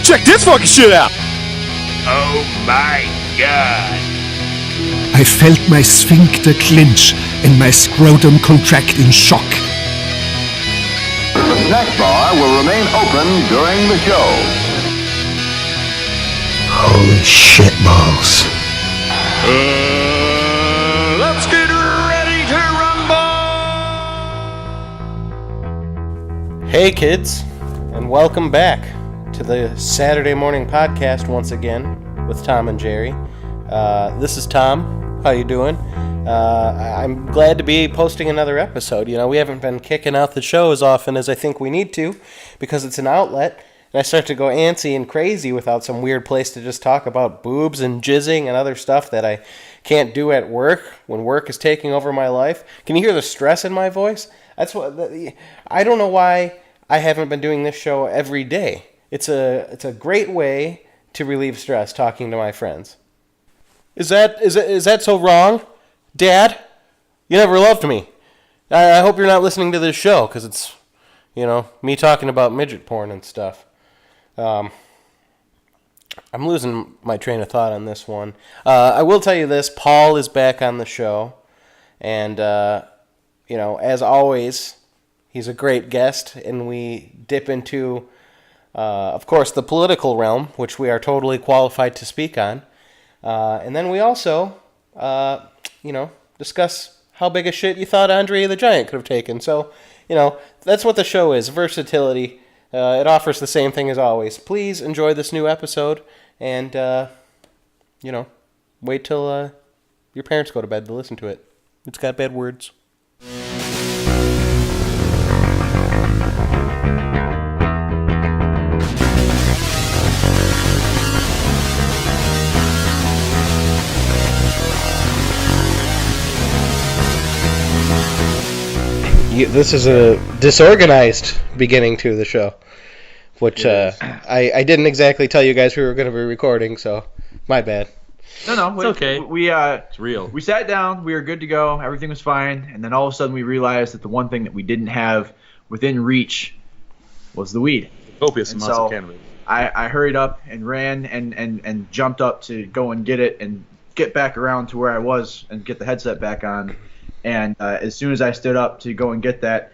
Check this fucking shit out! Oh my god. I felt my sphincter clench and my scrotum contract in shock. The snack bar will remain open during the show. Holy shit balls. Let's get ready to rumble! Hey kids, and welcome back to the Saturday morning podcast once again with Tom and Jerry. This is Tom. How you doing? I'm glad to be posting another episode. You know, we haven't been kicking out the show as often as I think we need to because it's an outlet, and I start to go antsy and crazy without some weird place to just talk about boobs and jizzing and other stuff that I can't do at work when work is taking over my life. Can you hear the stress in my voice? That's what I don't know why I haven't been doing this show every day. It's a great way to relieve stress talking to my friends. Is that so wrong? Dad, you never loved me. I hope you're not listening to this show because it's, you know, me talking about midget porn and stuff. I'm losing my train of thought on this one. I will tell you this, Paul is back on the show. And, you know, as always, he's a great guest. And we dip into, of course, the political realm, which we are totally qualified to speak on. And then we also, you know, discuss how big a shit you thought Andre the Giant could have taken. So, you know, that's what the show is, versatility. It offers the same thing as always. Please enjoy this new episode and, you know, wait till your parents go to bed to listen to it. It's got bad words. This is a disorganized beginning to the show, which I didn't exactly tell you guys we were going to be recording, so my bad. No, it's okay. It's real. We sat down, we were good to go, everything was fine, and then all of a sudden we realized that the one thing that we didn't have within reach was the weed. Copious amounts of cannabis. I hurried up and ran and jumped up to go and get it and get back around to where I was and get the headset back on. And as soon as I stood up to go and get that,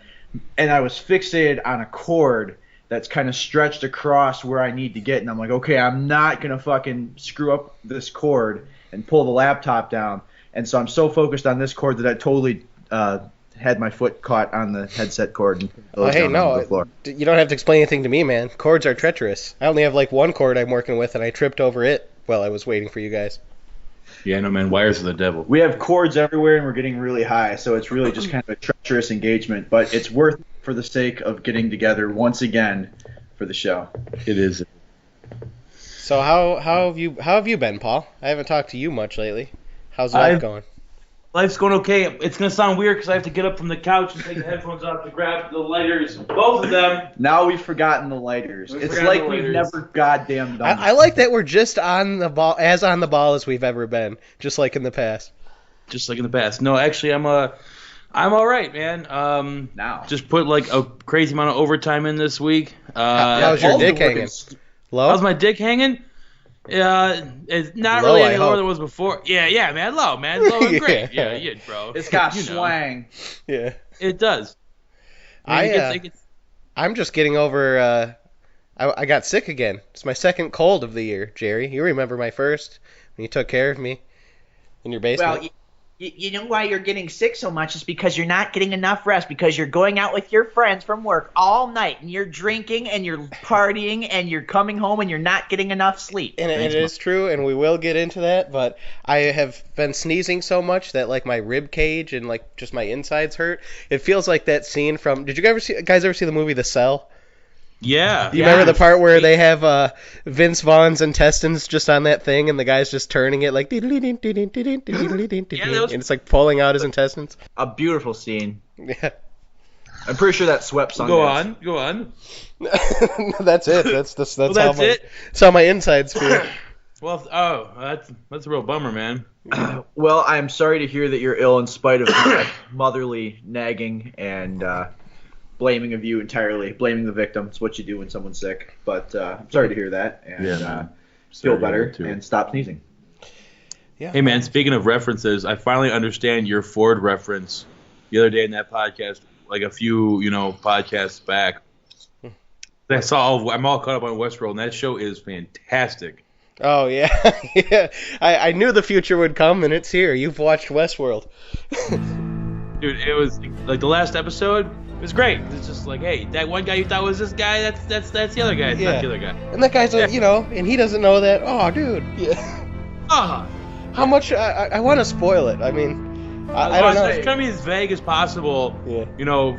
and I was fixated on a cord that's kind of stretched across where I need to get, and I'm like, okay, I'm not going to fucking screw up this cord and pull the laptop down. And so I'm so focused on this cord that I totally had my foot caught on the headset cord. And hey, no, the floor. You don't have to explain anything to me, man. Cords are treacherous. I only have like one cord I'm working with, and I tripped over it while I was waiting for you guys. Yeah, no, man, wires are the devil. We have cords everywhere, and we're getting really high, so it's really just kind of a treacherous engagement, but it's worth it for the sake of getting together once again for the show. It is. So how have you been, Paul? I haven't talked to you much lately. How's life going? Life's going okay. It's going to sound weird because I have to get up from the couch and take the headphones off to grab the lighters, both of them. Now we've forgotten the lighters. It's like we've never goddamn done I like that we're just on the ball, as on the ball as we've ever been, just like in the past. No, actually, I'm all right, man. Now. Just put like a crazy amount of overtime in this week. How's your dick hanging? Low? How's my dick hanging? It's not low, really any lower than it was before. Yeah, man, low, man, low and great. Yeah, bro. It's got swang. Yeah, it does. I'm just getting over. I got sick again. It's my second cold of the year, Jerry. You remember my first when you took care of me in your basement? Well, you know why you're getting sick so much is because you're not getting enough rest, because you're going out with your friends from work all night and you're drinking and you're partying and you're coming home and you're not getting enough sleep. And it is true, and we will get into that, but I have been sneezing so much that like my rib cage and like just my insides hurt. It feels like that scene from, did you guys ever see the movie The Cell? Yeah. You remember the part where they have Vince Vaughn's intestines just on that thing and the guy's just turning it like and it's like pulling out his intestines? A beautiful scene. Yeah. I'm pretty sure that swept Sundance. Go on. That's it. That's it. That's how my insides feel. Well, that's a real bummer, man. Well, I'm sorry to hear that you're ill in spite of my motherly nagging and blaming of you entirely, blaming the victim. It's what you do when someone's sick. But I'm sorry to hear that, and Yeah, man. feel Sorry to hear better that, too. and stop sneezing. Yeah. Hey, man, speaking of references, I finally understand your Ford reference the other day in that podcast, like a few, podcasts back. I'm all caught up on Westworld, and that show is fantastic. Oh yeah, yeah. I knew the future would come, and it's here. You've watched Westworld. Dude, it was like the last episode. It was great. It's just like, hey, that one guy you thought was this guy, that's the other guy. It's Yeah. not the other guy. And that guy's, and he doesn't know that. Oh, dude. Yeah. Ah, How much? I want to spoil it. I mean, I don't know. It's trying to be as vague as possible. Yeah.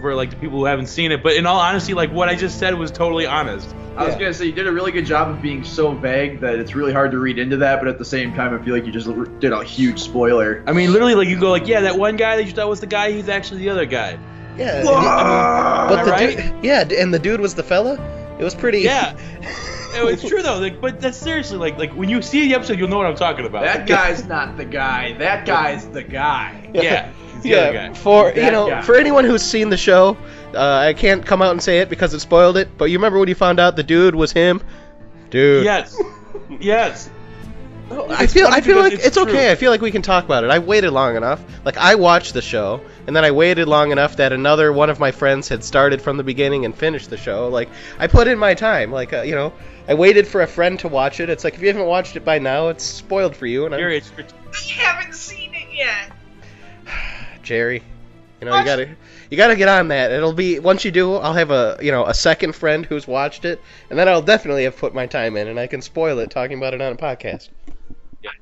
For like the people who haven't seen it. But in all honesty, like what I just said was totally honest. I was Yeah. going to say, you did a really good job of being so vague that it's really hard to read into that, but at the same time, I feel like you just did a huge spoiler. I mean, literally, like you go like, yeah, that one guy that you thought was the guy, he's actually the other guy. Yeah. Am I the right? dude, yeah, and the dude was the fella. It was pretty. Yeah. It's true though. Like, but that's seriously like when you see the episode, you'll know what I'm talking about. That guy's not the guy. That guy's the guy. Yeah. He's the other Yeah, guy. for That guy. for anyone who's seen the show, I can't come out and say it because it spoiled it. But you remember when you found out the dude was him, dude? Yes. Yes. I feel funny like because it's it's okay. true. I feel like we can talk about it. I waited long enough. Like I watched the show, and then I waited long enough that another one of my friends had started from the beginning and finished the show. Like I put in my time. Like I waited for a friend to watch it. It's like if you haven't watched it by now, it's spoiled for you. And Jerry, I haven't seen it yet. Jerry, you gotta get on that. It'll be once you do, I'll have a second friend who's watched it, and then I'll definitely have put my time in, and I can spoil it talking about it on a podcast.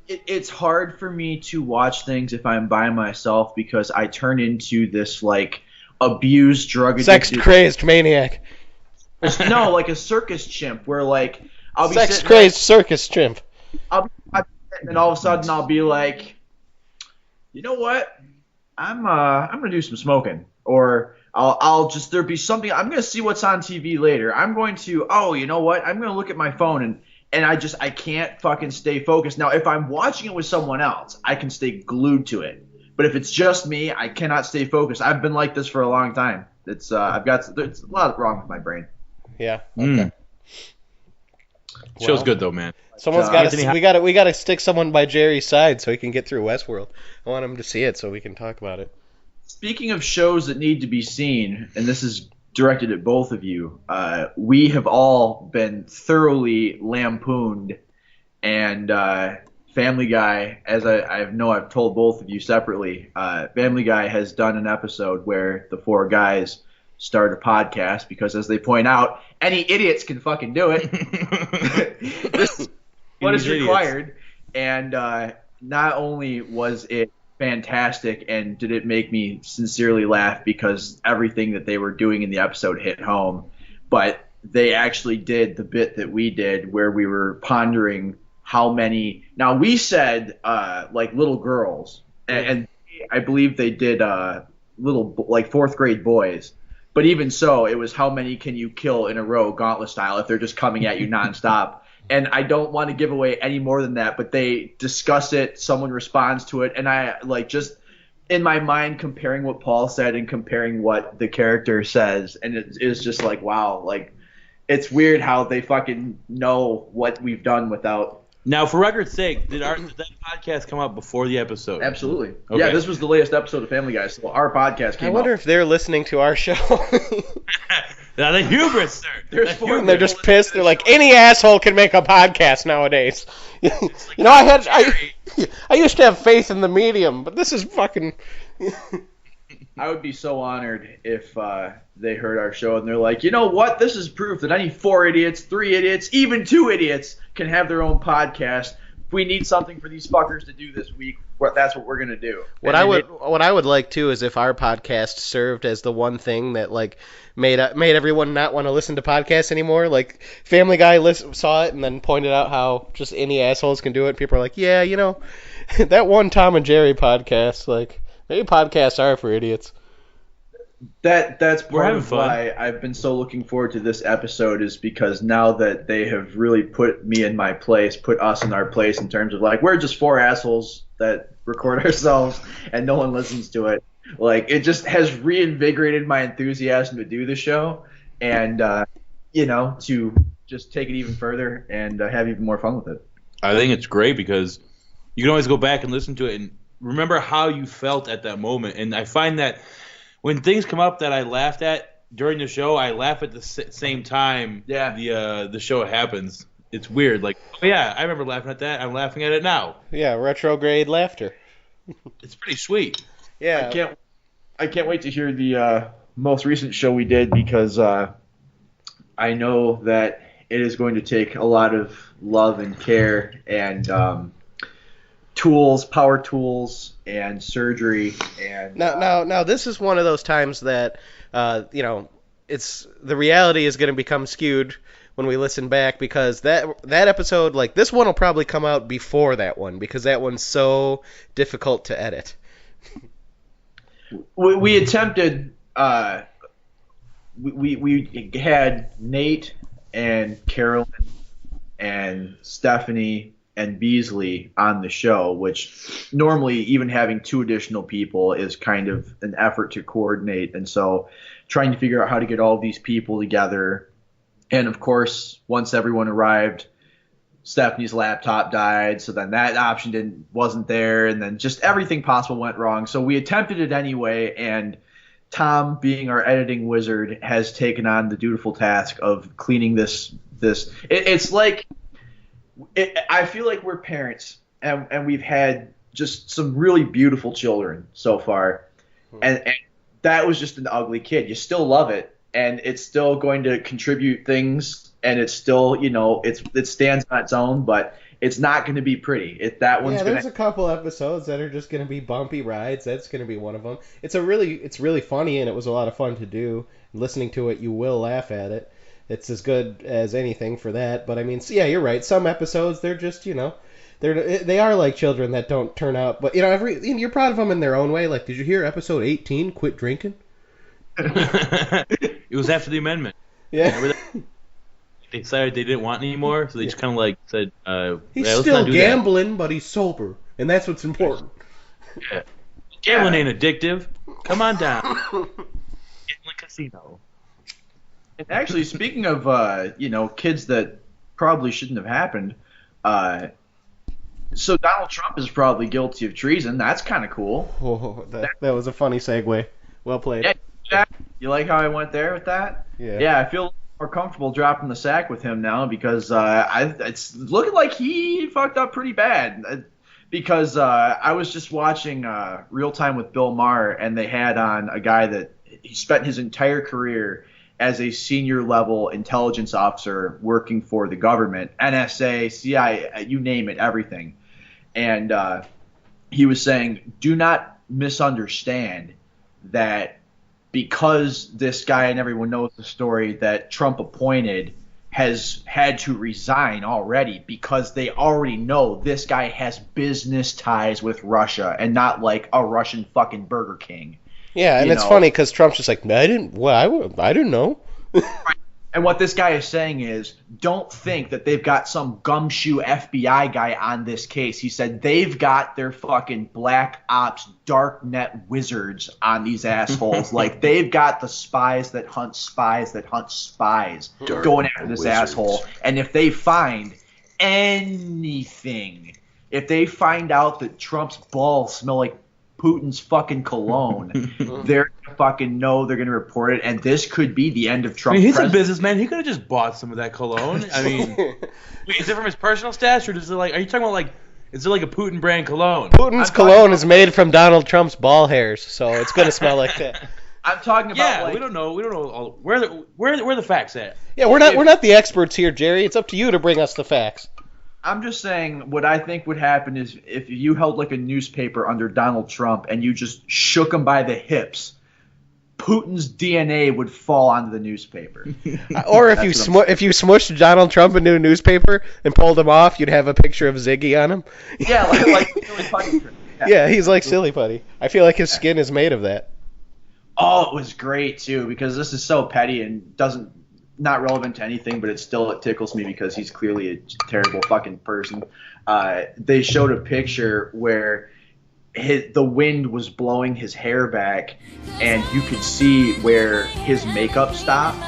It's hard for me to watch things if I'm by myself because I turn into this like abused, drug addicted, Sex crazed maniac. no, like a circus chimp where like I'll be Sex sitting crazed circus chimp. I'll be sitting and all of a sudden I'll be like, you know what? I'm gonna do some smoking, or I'll just there'll be something. I'm gonna see what's on TV later. I'm going to you know what? I'm gonna look at my phone and I can't fucking stay focused. Now if I'm watching it with someone else, I can stay glued to it. But if it's just me, I cannot stay focused. I've been like this for a long time. It's there's a lot wrong with my brain. Yeah. Show's good though, man. Someone's Uh, got Anthony, to. We got to stick someone by Jerry's side so he can get through Westworld. I want him to see it so we can talk about it. Speaking of shows that need to be seen, and this is directed at both of you, we have all been thoroughly lampooned, and Family Guy, as I've told both of you separately, Family Guy has done an episode where the four guys start a podcast because, as they point out, any idiots can fucking do it. This is what is Idiots. required, and not only was it fantastic and did it make me sincerely laugh because everything that they were doing in the episode hit home, but they actually did the bit that we did where we were pondering how many. Now we said like little girls, and I believe they did little like fourth grade boys. But even so, it was how many can you kill in a row, gauntlet style, if they're just coming at you nonstop. And I don't want to give away any more than that, but they discuss it, someone responds to it, and I like just in my mind comparing what Paul said and comparing what the character says, and it is just like, wow, like it's weird how they fucking know what we've done without. Now, for record's sake, did that podcast come out before the episode? Absolutely. Okay. Yeah, this was the latest episode of Family Guy, so our podcast I came wonder out. if they're listening to our show. Now, the hubris, sir. There's The four And they're hubris. just pissed. They're like, any asshole can make a podcast nowadays. I used to have faith in the medium, but this is fucking. I would be so honored if they heard our show and they're like, you know what? This is proof that any 4 idiots, 3 idiots, even 2 idiots can have their own podcast. If we need something for these fuckers to do this week, that's what we're gonna do. What I would like too is if our podcast served as the one thing that like made everyone not want to listen to podcasts anymore. Like Family Guy saw it and then pointed out how just any assholes can do it. People are like, yeah, that one Tom and Jerry podcast. Like maybe podcasts are for idiots. That's We're part having of fun. why I've been so looking forward to this episode, is because now that they have really put me in my place, put us in our place in terms of like we're just 4 assholes that record ourselves and no one listens to it. Like, it just has reinvigorated my enthusiasm to do the show and, to just take it even further and have even more fun with it. I think it's great because you can always go back and listen to it and remember how you felt at that moment. And I find that when things come up that I laughed at during the show, I laugh at the same time the show happens. It's weird. Like, oh yeah, I remember laughing at that. I'm laughing at it now. Yeah, retrograde laughter. It's pretty sweet. Yeah. I can't wait to hear the most recent show we did because I know that it is going to take a lot of love and care and power tools and surgery and now this is one of those times that it's the reality is going to become skewed when we listen back because that episode, like, this one will probably come out before that one because that one's so difficult to edit. We attempted. We had Nate and Carolyn and Stephanie and Beasley on the show, which normally even having 2 additional people is kind of an effort to coordinate. And so trying to figure out how to get all these people together. And of course, once everyone arrived, Stephanie's laptop died. So then that option wasn't there. And then just everything possible went wrong. So we attempted it anyway. And Tom, being our editing wizard, has taken on the dutiful task of cleaning this. It's like, I feel like we're parents, and we've had just some really beautiful children so far, and that was just an ugly kid. You still love it, and it's still going to contribute things, and it's still, it stands on its own, but it's not going to be pretty. There's a couple episodes that are just going to be bumpy rides. That's going to be one of them. It's really funny, and it was a lot of fun to do. Listening to it, you will laugh at it. It's as good as anything for that. But I mean, so yeah, you're right. Some episodes, they're just, they are like children that don't turn out. But you're proud of them in their own way. Like, did you hear episode 18? Quit drinking. It was after the amendment. Yeah. They decided they didn't want any more, so they just kind of like said, he's let's still not do gambling, but he's sober, and that's what's important. Yeah. Gambling ain't addictive. Come on down. Get in the casino. And actually, speaking of kids that probably shouldn't have happened, so Donald Trump is probably guilty of treason. That's kind of cool. Oh, that was a funny segue. Well played. Yeah, Jack, you like how I went there with that? Yeah. Yeah, I feel more comfortable dropping the sack with him now because it's looking like he fucked up pretty bad. Because I was just watching Real Time with Bill Maher, and they had on a guy that he spent his entire career as a senior level intelligence officer working for the government, NSA, CIA, you name it, everything. And he was saying, do not misunderstand that because this guy, and everyone knows the story, that Trump appointed has had to resign already because they already know this guy has business ties with Russia and not like a Russian fucking Burger King. Yeah, and it's funny because Trump's just like, I didn't know. And what this guy is saying is, don't think that they've got some gumshoe FBI guy on this case. He said they've got their fucking black ops dark net wizards on these assholes. Like, they've got the spies that hunt spies Dark going after this wizards. asshole. And if they find anything, if they find out that Trump's balls smell like Putin's fucking cologne, they're gonna fucking know, they're gonna report it, and this could be the end of Trump. He's a businessman. He could have just bought some of that cologne. I mean, wait, is it from his personal stash, or is it like? Are you talking about like? Is it like a Putin brand cologne? Putin's cologne is made from Donald Trump's ball hairs, so it's gonna smell like that. I'm talking about we don't know. We don't know all, where the facts at. Yeah, we're not the experts here, Jerry. It's up to you to bring us the facts. I'm just saying what I think would happen is if you held like a newspaper under Donald Trump and you just shook him by the hips, Putin's DNA would fall onto the newspaper. Or if you smushed Donald Trump into a newspaper and pulled him off, you'd have a picture of Ziggy on him. Yeah, like Silly Putty. Yeah, he's like Silly Putty. I feel like his skin is made of that. Oh, it was great too because this is so petty and not relevant to anything, but it tickles me because he's clearly a terrible fucking person. They showed a picture where the wind was blowing his hair back, and you could see where his makeup stopped.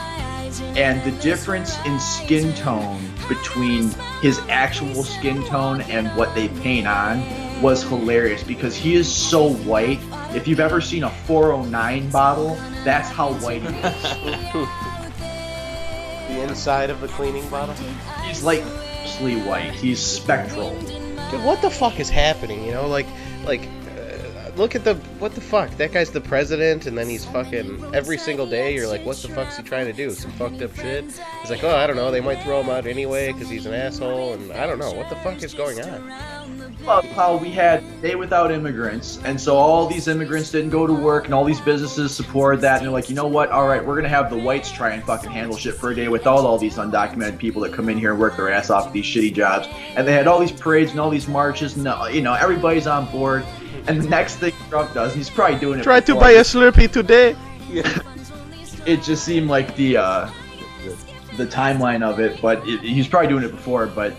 And the difference in skin tone between his actual skin tone and what they paint on was hilarious, because he is so white. If you've ever seen a 409 bottle, that's how white he is. The inside of the cleaning bottle? He's like mostly white. He's spectral. Dude, what the fuck is happening? You know, look at what the fuck? That guy's the president, and then he's fucking, every single day you're like, what the fuck's he trying to do? Some fucked up shit? He's like, oh, I don't know, they might throw him out anyway because he's an asshole, and I don't know, what the fuck is going on? About how we had Day Without Immigrants, and so all these immigrants didn't go to work, and all these businesses supported that, and they're like, you know what, alright, we're gonna have the whites try and fucking handle shit for a day without all these undocumented people that come in here and work their ass off at these shitty jobs. And they had all these parades and all these marches, and you know, everybody's on board. And the next thing Trump does, he's probably doing it. Try to buy a Slurpee today. Yeah. It just seemed like the timeline of it, but he's probably doing it before. But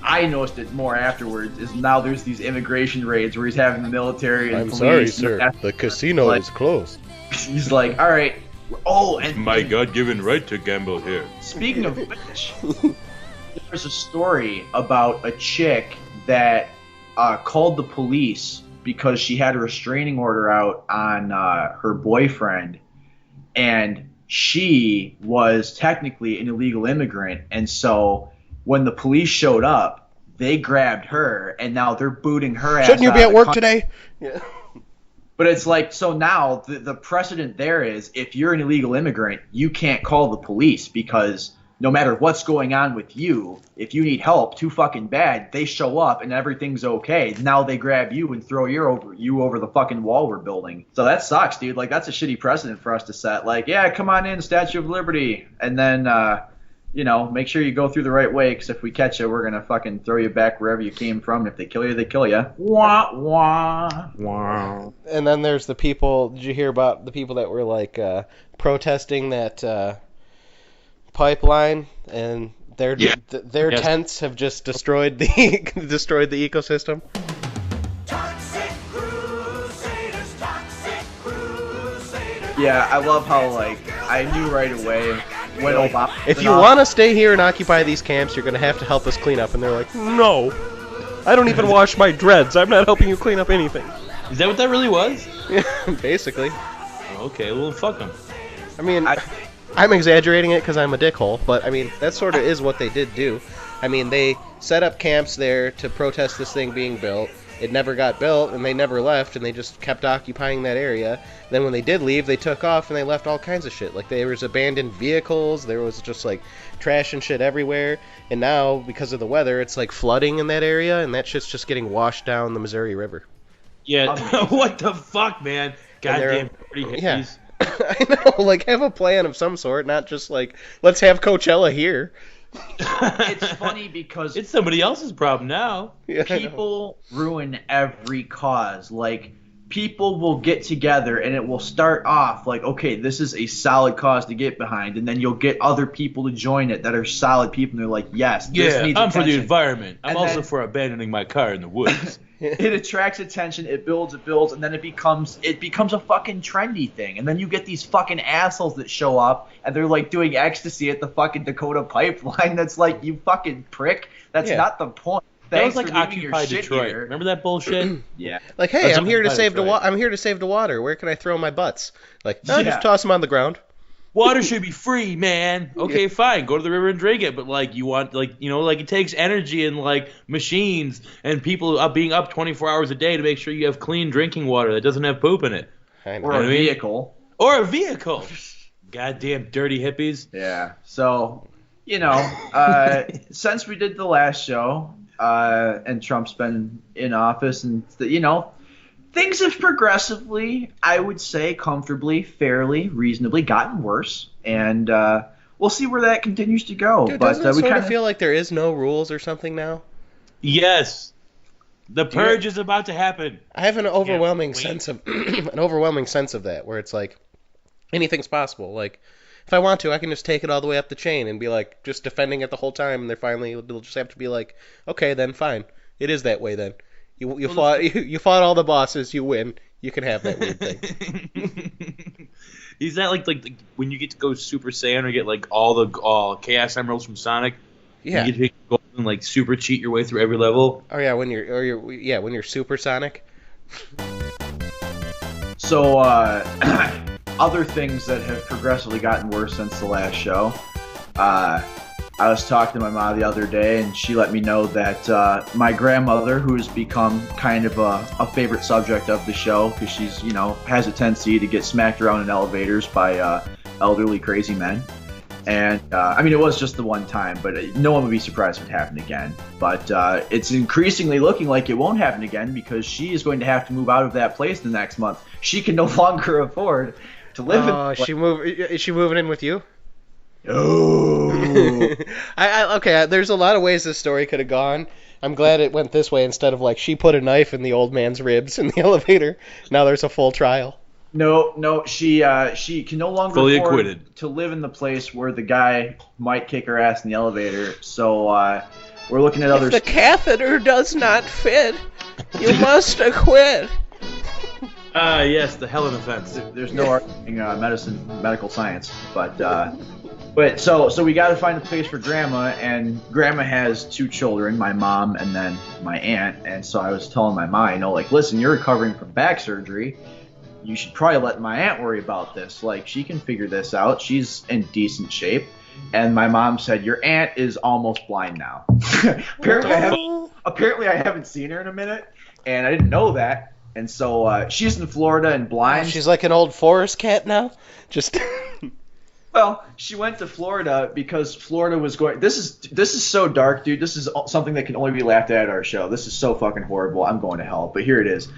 I noticed it more afterwards. Is now there's these immigration raids where he's having the military and I'm police. sorry, sir. The casino is closed. He's like, all right. Oh, and My God-given right to gamble here. speaking of which, there's a story about a chick that called the police because she had a restraining order out on her boyfriend, and she was technically an illegal immigrant, and so when the police showed up, they grabbed her, and now they're booting her ass. Shouldn't you out be of at the work country. today? Yeah. But it's like, so now the precedent there is, if you're an illegal immigrant, you can't call the police, because no matter what's going on with you, if you need help too fucking bad, they show up and everything's okay. Now they grab you and throw you over the fucking wall we're building. So that sucks, dude. Like, that's a shitty precedent for us to set. Like, yeah, come on in, Statue of Liberty, and then make sure you go through the right way, because if we catch you, we're gonna fucking throw you back wherever you came from. If they kill you, they kill you. Wah wah. Wow. And then there's the people. Did you hear about the people that were like protesting that pipeline, and their Yeah. their Yes. tents have just destroyed the destroyed the ecosystem? Yeah, I love how, like, I knew right away when Obama. If you want to stay here and occupy these camps, you're gonna have to help us clean up. And they're like, no, I don't even wash my dreads. I'm not helping you clean up anything. Is that what that really was? Basically. Okay, well, fuck them. I mean, I'm exaggerating it because I'm a dickhole, but I mean, that sort of is what they did do. I mean, they set up camps there to protest this thing being built. It never got built, and they never left, and they just kept occupying that area. Then when they did leave, they took off, and they left all kinds of shit. Like, there was abandoned vehicles, there was just, like, trash and shit everywhere. And now, because of the weather, it's, like, flooding in that area, and that shit's just getting washed down the Missouri River. Yeah, what the fuck, man? Goddamn dirty hippies. Yeah. I know, like, have a plan of some sort, not just, like, let's have Coachella here. It's funny because It's somebody else's problem now. Yeah, I know. people ruin every cause. Like, people will get together and it will start off like, okay, this is a solid cause to get behind, and then you'll get other people to join it that are solid people, and they're like, yes, this Yeah, needs I'm for the attention. environment. I'm And also then- for abandoning my car in the woods. It attracts attention, it builds, and then it becomes a fucking trendy thing. And then you get these fucking assholes that show up, and they're like doing ecstasy at the fucking Dakota pipeline. That's like, you fucking prick. That's Yeah. not the point. That was Thanks like for leaving your Occupy shit Detroit. here. Remember that bullshit? Yeah. Like, hey, That's I'm here to what- save the right. I'm here to save the water. Where can I throw my butts? Like, no, Yeah. just toss them on the ground. Water should be free, man. Okay, fine. Go to the river and drink it. But, like, you want, like, you know, like, it takes energy and, like, machines and people being up 24 hours a day to make sure you have clean drinking water that doesn't have poop in it. I know. Or I a mean- vehicle. Or a vehicle. Goddamn dirty hippies. Yeah. So, since we did the last show, and Trump's been in office, and things have progressively, I would say, comfortably, fairly, reasonably gotten worse, and we'll see where that continues to go. Dude, but doesn't it we sort kind of feel like there is no rules or something now? Yes. The purge is about to happen. I have an overwhelming wait. sense of that, where it's like anything's possible. Like, if I want to, I can just take it all the way up the chain and be like just defending it the whole time, and it'll just have to be like, okay, then fine, it is that way then. You fought all the bosses. You win. You can have that weird thing. Is that like when you get to go Super Saiyan or get like all the Chaos Emeralds from Sonic? Yeah. You get to go and like super cheat your way through every level. Oh yeah, when you're supersonic. So, other things that have progressively gotten worse since the last show. I was talking to my mom the other day, and she let me know that my grandmother, who has become kind of a favorite subject of the show, because she's, has a tendency to get smacked around in elevators by elderly crazy men. And, it was just the one time, but no one would be surprised if it happened again. But it's increasingly looking like it won't happen again, because she is going to have to move out of that place the next month. She can no longer afford to live in. Is she moving in with you? Oh. Okay, there's a lot of ways this story could have gone. I'm glad it went this way instead of like she put a knife in the old man's ribs in the elevator. Now there's a full trial. No, she can no longer fully afford acquitted to live in the place where the guy might kick her ass in the elevator. So we're looking at other. If the catheter does not fit, you must acquit. Yes, the Helen offense. There's no arguing medical science, but so we got to find a place for Grandma, and Grandma has 2 children, my mom and then my aunt. And so I was telling my mom, listen, you're recovering from back surgery. You should probably let my aunt worry about this. Like, she can figure this out. She's in decent shape. And my mom said, your aunt is almost blind now. Apparently I haven't seen her in a minute, and I didn't know that. And so she's in Florida and blind. She's like an old forest cat now? Just... Well, she went to Florida because Florida was going... This is so dark, dude. This is something that can only be laughed at our show. This is so fucking horrible. I'm going to hell. But here it is.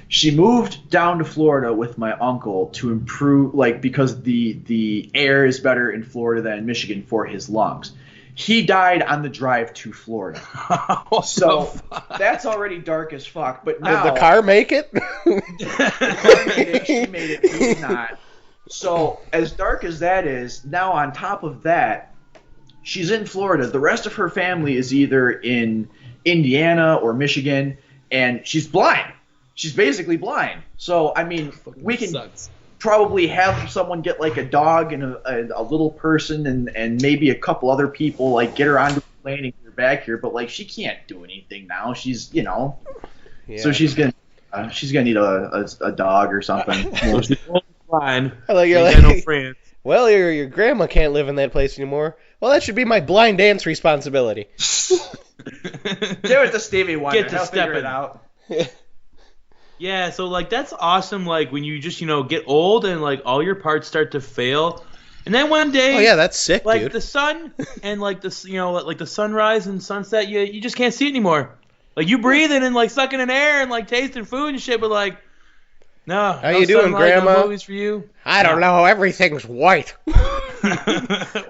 She moved down to Florida with my uncle to improve, because the air is better in Florida than in Michigan for his lungs. He died on the drive to Florida. So that's already dark as fuck. But now... Did the car make it? The car made it. She made it. He did not. So as dark as that is, now on top of that, she's in Florida. The rest of her family is either in Indiana or Michigan, and she's blind. She's basically blind. So, we can probably have someone get, a dog and a little person and maybe a couple other people, get her onto a plane and get her back here. But, she can't do anything now. She's, Yeah. So she's going to need a dog or something. Blind. No friends. Well, your grandma can't live in that place anymore. Well, that should be my blind aunt's responsibility. Give it to Stevie Wonder. Get to He'll figure stepping. it out. Yeah, so that's awesome. When you just get old and all your parts start to fail, and then one day, oh yeah, that's sick, dude. The sun and the sunrise and sunset, you just can't see it anymore. You breathing and sucking in air and tasting food and shit, but no. How you doing, Grandma? No movies for you. I don't know. Everything's white.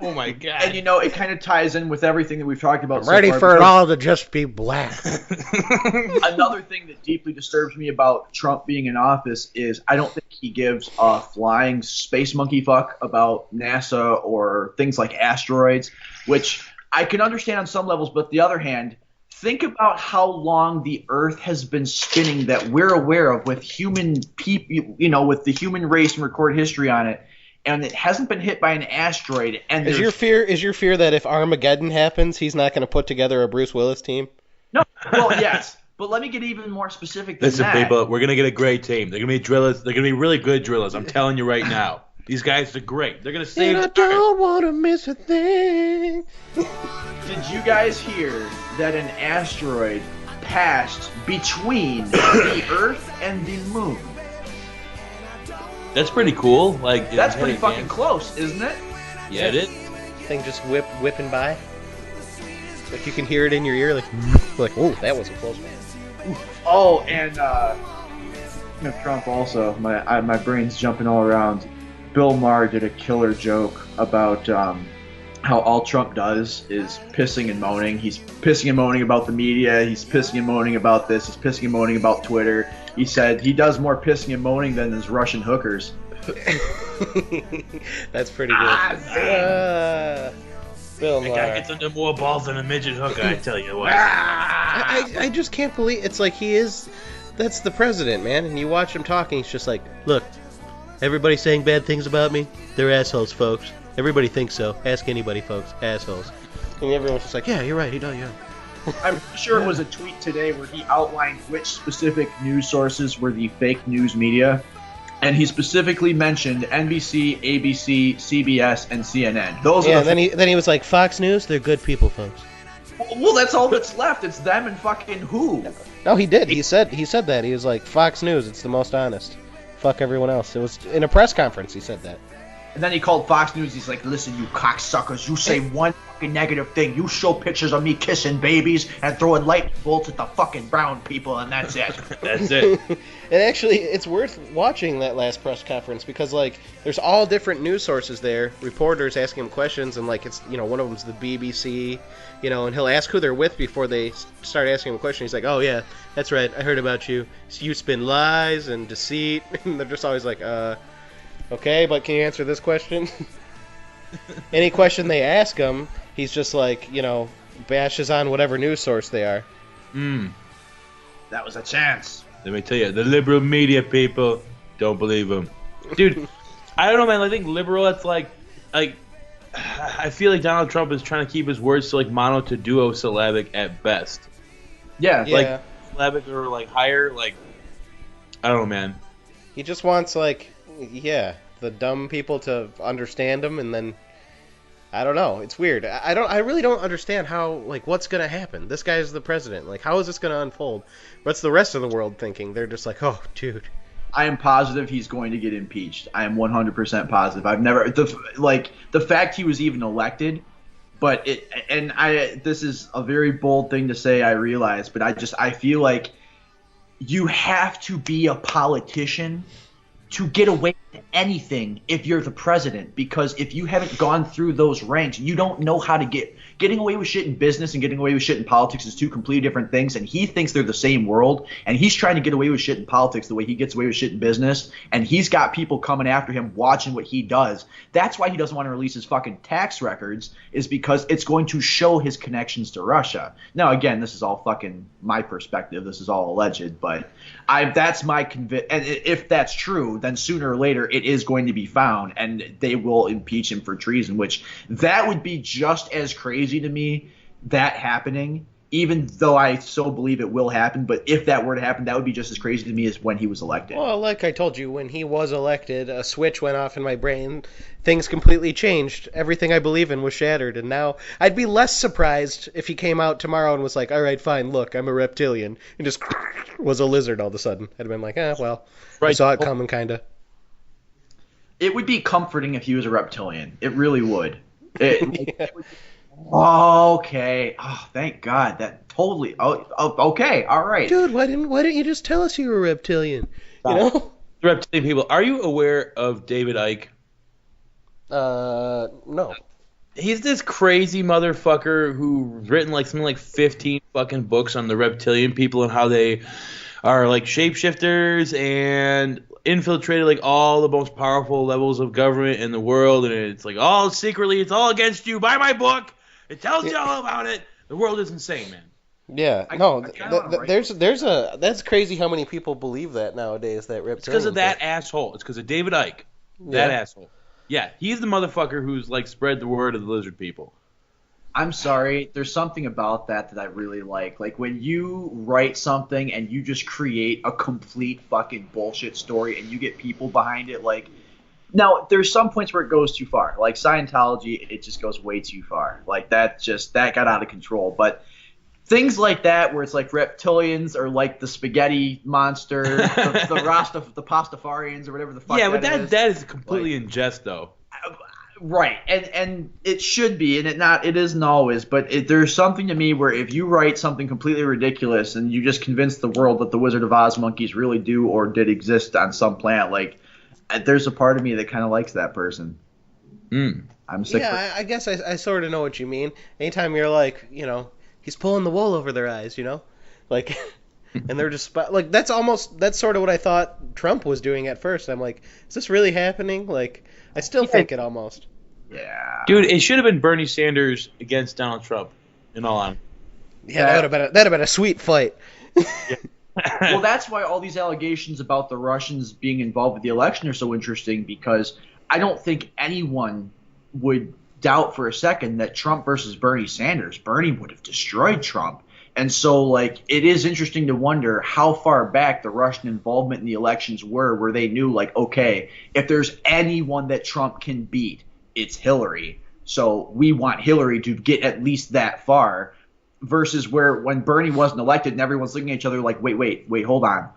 Oh my god. And it kind of ties in with everything that we've talked about. I'm ready for it all to just be black. Another thing that deeply disturbs me about Trump being in office is I don't think he gives a flying space monkey fuck about NASA or things like asteroids, which I can understand on some levels, but the other hand, think about how long the Earth has been spinning that we're aware of with human people, with the human race and recorded history on it, and it hasn't been hit by an asteroid. And is your fear that if Armageddon happens, he's not going to put together a Bruce Willis team? No. Well, yes, but let me get even more specific than Listen, that. people, we're gonna get a great team. They're gonna be drillers. They're gonna be really good drillers. I'm telling you right now. These guys are great. They're gonna save. And I don't want to miss a thing. Did you guys hear that an asteroid passed between the Earth and the Moon? That's pretty cool. That's pretty fucking close, isn't it? Yeah, it is. Thing just whipping by. You can hear it in your ear, oh, that was a close one. Oh, and Trump also. My brain's jumping all around. Bill Maher did a killer joke about how all Trump does is pissing and moaning. He's pissing and moaning about the media. He's pissing and moaning about this. He's pissing and moaning about Twitter. He said he does more pissing and moaning than his Russian hookers. That's pretty good. Bill That Maher. guy gets under more balls than a midget hooker, I tell you what. I just can't believe it's like that's the president, man. And you watch him talking, he's just like, look, everybody's saying bad things about me. They're assholes, folks. Everybody thinks so. Ask anybody, folks. Assholes. And everyone's just like, yeah, you're right. Yeah. I'm sure it was a tweet today where he outlined which specific news sources were the fake news media, and he specifically mentioned NBC, ABC, CBS, and CNN. Those are then he was like, Fox News, they're good people, folks. Well, that's all that's left. It's them and fucking who? No, he did. He said that. He was like, Fox News, it's the most honest. Fuck everyone else. It was in a press conference he said that. And then he called Fox News. He's like, listen, you cocksuckers. You say one fucking negative thing. You show pictures of me kissing babies and throwing lightning bolts at the fucking brown people, and that's it. That's it. And actually, it's worth watching that last press conference because, like, there's all different news sources there, reporters asking him questions, and, like, it's, one of them's the BBC, and he'll ask who they're with before they start asking him a question. He's like, oh, yeah, that's right, I heard about you. You spin lies and deceit. And they're just always like, okay, but can you answer this question? Any question they ask him, he's just like, bashes on whatever news source they are. That was a chance. Let me tell you, the liberal media people don't believe him. Dude, I don't know, man. I think liberal, that's like, I feel like Donald Trump is trying to keep his words to like mono to duosyllabic at best. Yeah. Like syllabic or like higher, like, I don't know, man. He just wants the dumb people to understand him, and then I don't know. It's weird. I really don't understand how, like, what's gonna happen. This guy's the president. Like, how is this gonna unfold? What's the rest of the world thinking? They're just like, oh, dude. I am positive he's going to get impeached. I am 100% positive. I've never the fact he was even elected, but this is a very bold thing to say, I realize, but I feel like you have to be a politician to get away with anything if you're the president, because if you haven't gone through those ranks, you don't know how to getting away with shit in business and getting away with shit in politics is two completely different things, and he thinks they're the same world, and he's trying to get away with shit in politics the way he gets away with shit in business, and he's got people coming after him watching what he does. That's why he doesn't want to release his fucking tax records, is because it's going to show his connections to Russia. Now, again, this is all fucking my perspective. This is all alleged, but that's my and if that's true, then sooner or later it is going to be found, and they will impeach him for treason, which that would be just as crazy to me, that happening, even though I so believe it will happen. But if that were to happen, that would be just as crazy to me as when he was elected. Well, like I told you, when he was elected, a switch went off in my brain. Things completely changed. Everything I believe in was shattered. And now I'd be less surprised if he came out tomorrow and was like, all right, fine, look, I'm a reptilian. And just was a lizard all of a sudden. I'd have been like, well, I saw it coming, kind of. It would be comforting if he was a reptilian. It really would. It would. Okay. Oh, thank God. That totally. Okay. All right. Dude, why didn't you just tell us you were a reptilian? The reptilian people. Are you aware of David Icke? No. He's this crazy motherfucker who's written like something like 15 fucking books on the reptilian people and how they are like shapeshifters and infiltrated like all the most powerful levels of government in the world, and it's like all secretly, it's all against you. Buy my book. It tells you all about it. The world is insane, man. Yeah, that's crazy how many people believe that nowadays, that reptilian. It's because of that asshole. It's because of David Icke. That asshole. Yeah, he's the motherfucker who's like spread the word of the lizard people. I'm sorry, there's something about that I really like. Like when you write something and you just create a complete fucking bullshit story and you get people behind it, like, now there's some points where it goes too far. Like Scientology, it just goes way too far. Like that got out of control. But things like that where it's like reptilians or like the spaghetti monster, the Pastafarians or whatever the fuck. Yeah, but that is completely in jest though. Right, and it should be, and it isn't always, but there's something to me where if you write something completely ridiculous and you just convince the world that the Wizard of Oz monkeys really do or did exist on some planet, like, there's a part of me that kind of likes that person. I'm sick. Yeah, I guess I sort of know what you mean. Anytime you're like, he's pulling the wool over their eyes, like, and they're just like, that's sort of what I thought Trump was doing at first. I'm like, is this really happening? Like, I still think it almost. Yeah. Dude, it should have been Bernie Sanders against Donald Trump, in all honesty. Yeah, that'd have been a sweet fight. Well, that's why all these allegations about the Russians being involved with the election are so interesting, because I don't think anyone would doubt for a second that Trump versus Bernie Sanders, Bernie would have destroyed Trump. And so, like, it is interesting to wonder how far back the Russian involvement in the elections were, where they knew, like, okay, if there's anyone that Trump can beat, it's Hillary. So we want Hillary to get at least that far, versus where when Bernie wasn't elected and everyone's looking at each other like, wait, hold on.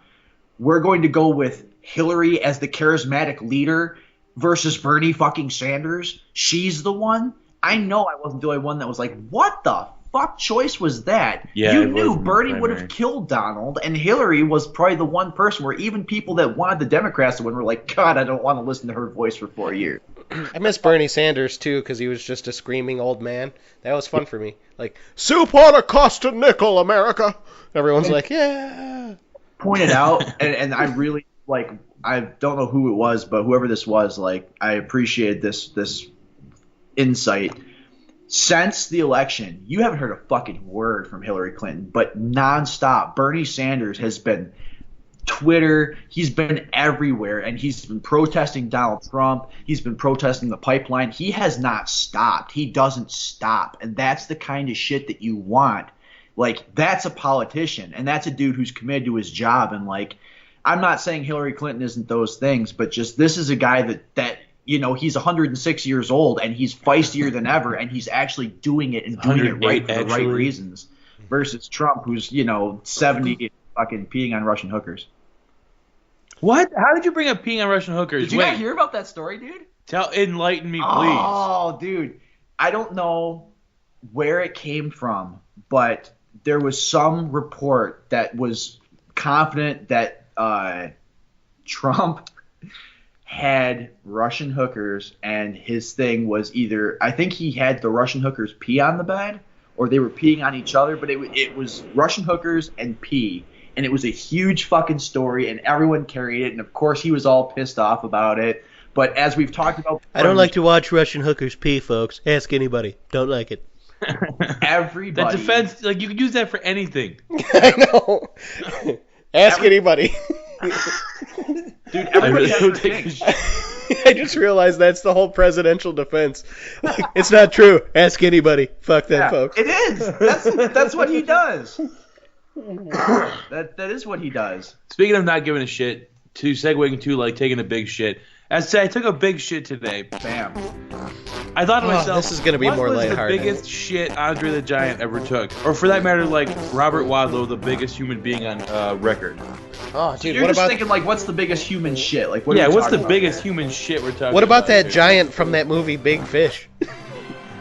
We're going to go with Hillary as the charismatic leader versus Bernie fucking Sanders. She's the one. I know I wasn't the only one that was like, what the fuck choice was that? Yeah, you it knew wasn't Bernie would have primary. killed Donald, and Hillary was probably the one person where even people that wanted the Democrats to win were like, God, I don't want to listen to her voice for 4 years. I miss Bernie Sanders, too, because he was just a screaming old man. That was fun for me. Like, soup on a cost a nickel, America. Everyone's like, yeah. Pointed out, and I really, like, I don't know who it was, but whoever this was, like, I appreciated this insight. Since the election, you haven't heard a fucking word from Hillary Clinton, but nonstop, Bernie Sanders has been Twitter, he's been everywhere, and he's been protesting Donald Trump, he's been protesting the pipeline. He has not stopped. He doesn't stop, and that's the kind of shit that you want. Like, that's a politician, and that's a dude who's committed to his job, and, like, I'm not saying Hillary Clinton isn't those things, but just this is a guy that you know, he's 106 years old, and he's feistier than ever, and he's actually doing it and doing it right for the right reasons, versus Trump, who's, you know, 70 fucking peeing on Russian hookers. What? How did you bring up peeing on Russian hookers? Did you not hear about that story, dude? Enlighten me, please. Oh, dude. I don't know where it came from, but there was some report that was confident that Trump had Russian hookers, and his thing was either, I think he had the Russian hookers pee on the bed, or they were peeing on each other, but it was Russian hookers and pee. And it was a huge fucking story, and everyone carried it, and of course he was all pissed off about it. But as we've talked about, I don't like to watch Russian hookers pee, folks. Ask anybody. Don't like it. Everybody. That defense, like, you could use that for anything. I know. Ask anybody. Dude, everybody has their take thing. I just realized that's the whole presidential defense. Like, it's not true. Ask anybody. Fuck them, folks. It is. That's what he does. That is what he does. Speaking of not giving a shit, to segue into, like, taking a big shit. As I said, I took a big shit today. Bam. I thought to myself, this is gonna be what more was lighthearted. the biggest shit Andre the Giant ever took? Or for that matter, like, Robert Wadlow, the biggest human being on record. Oh, dude, You're what just about thinking, like, what's the biggest human shit? Like, what are Yeah, we what's the talking about biggest here? human shit we're talking what about that here? giant from that movie Big Fish?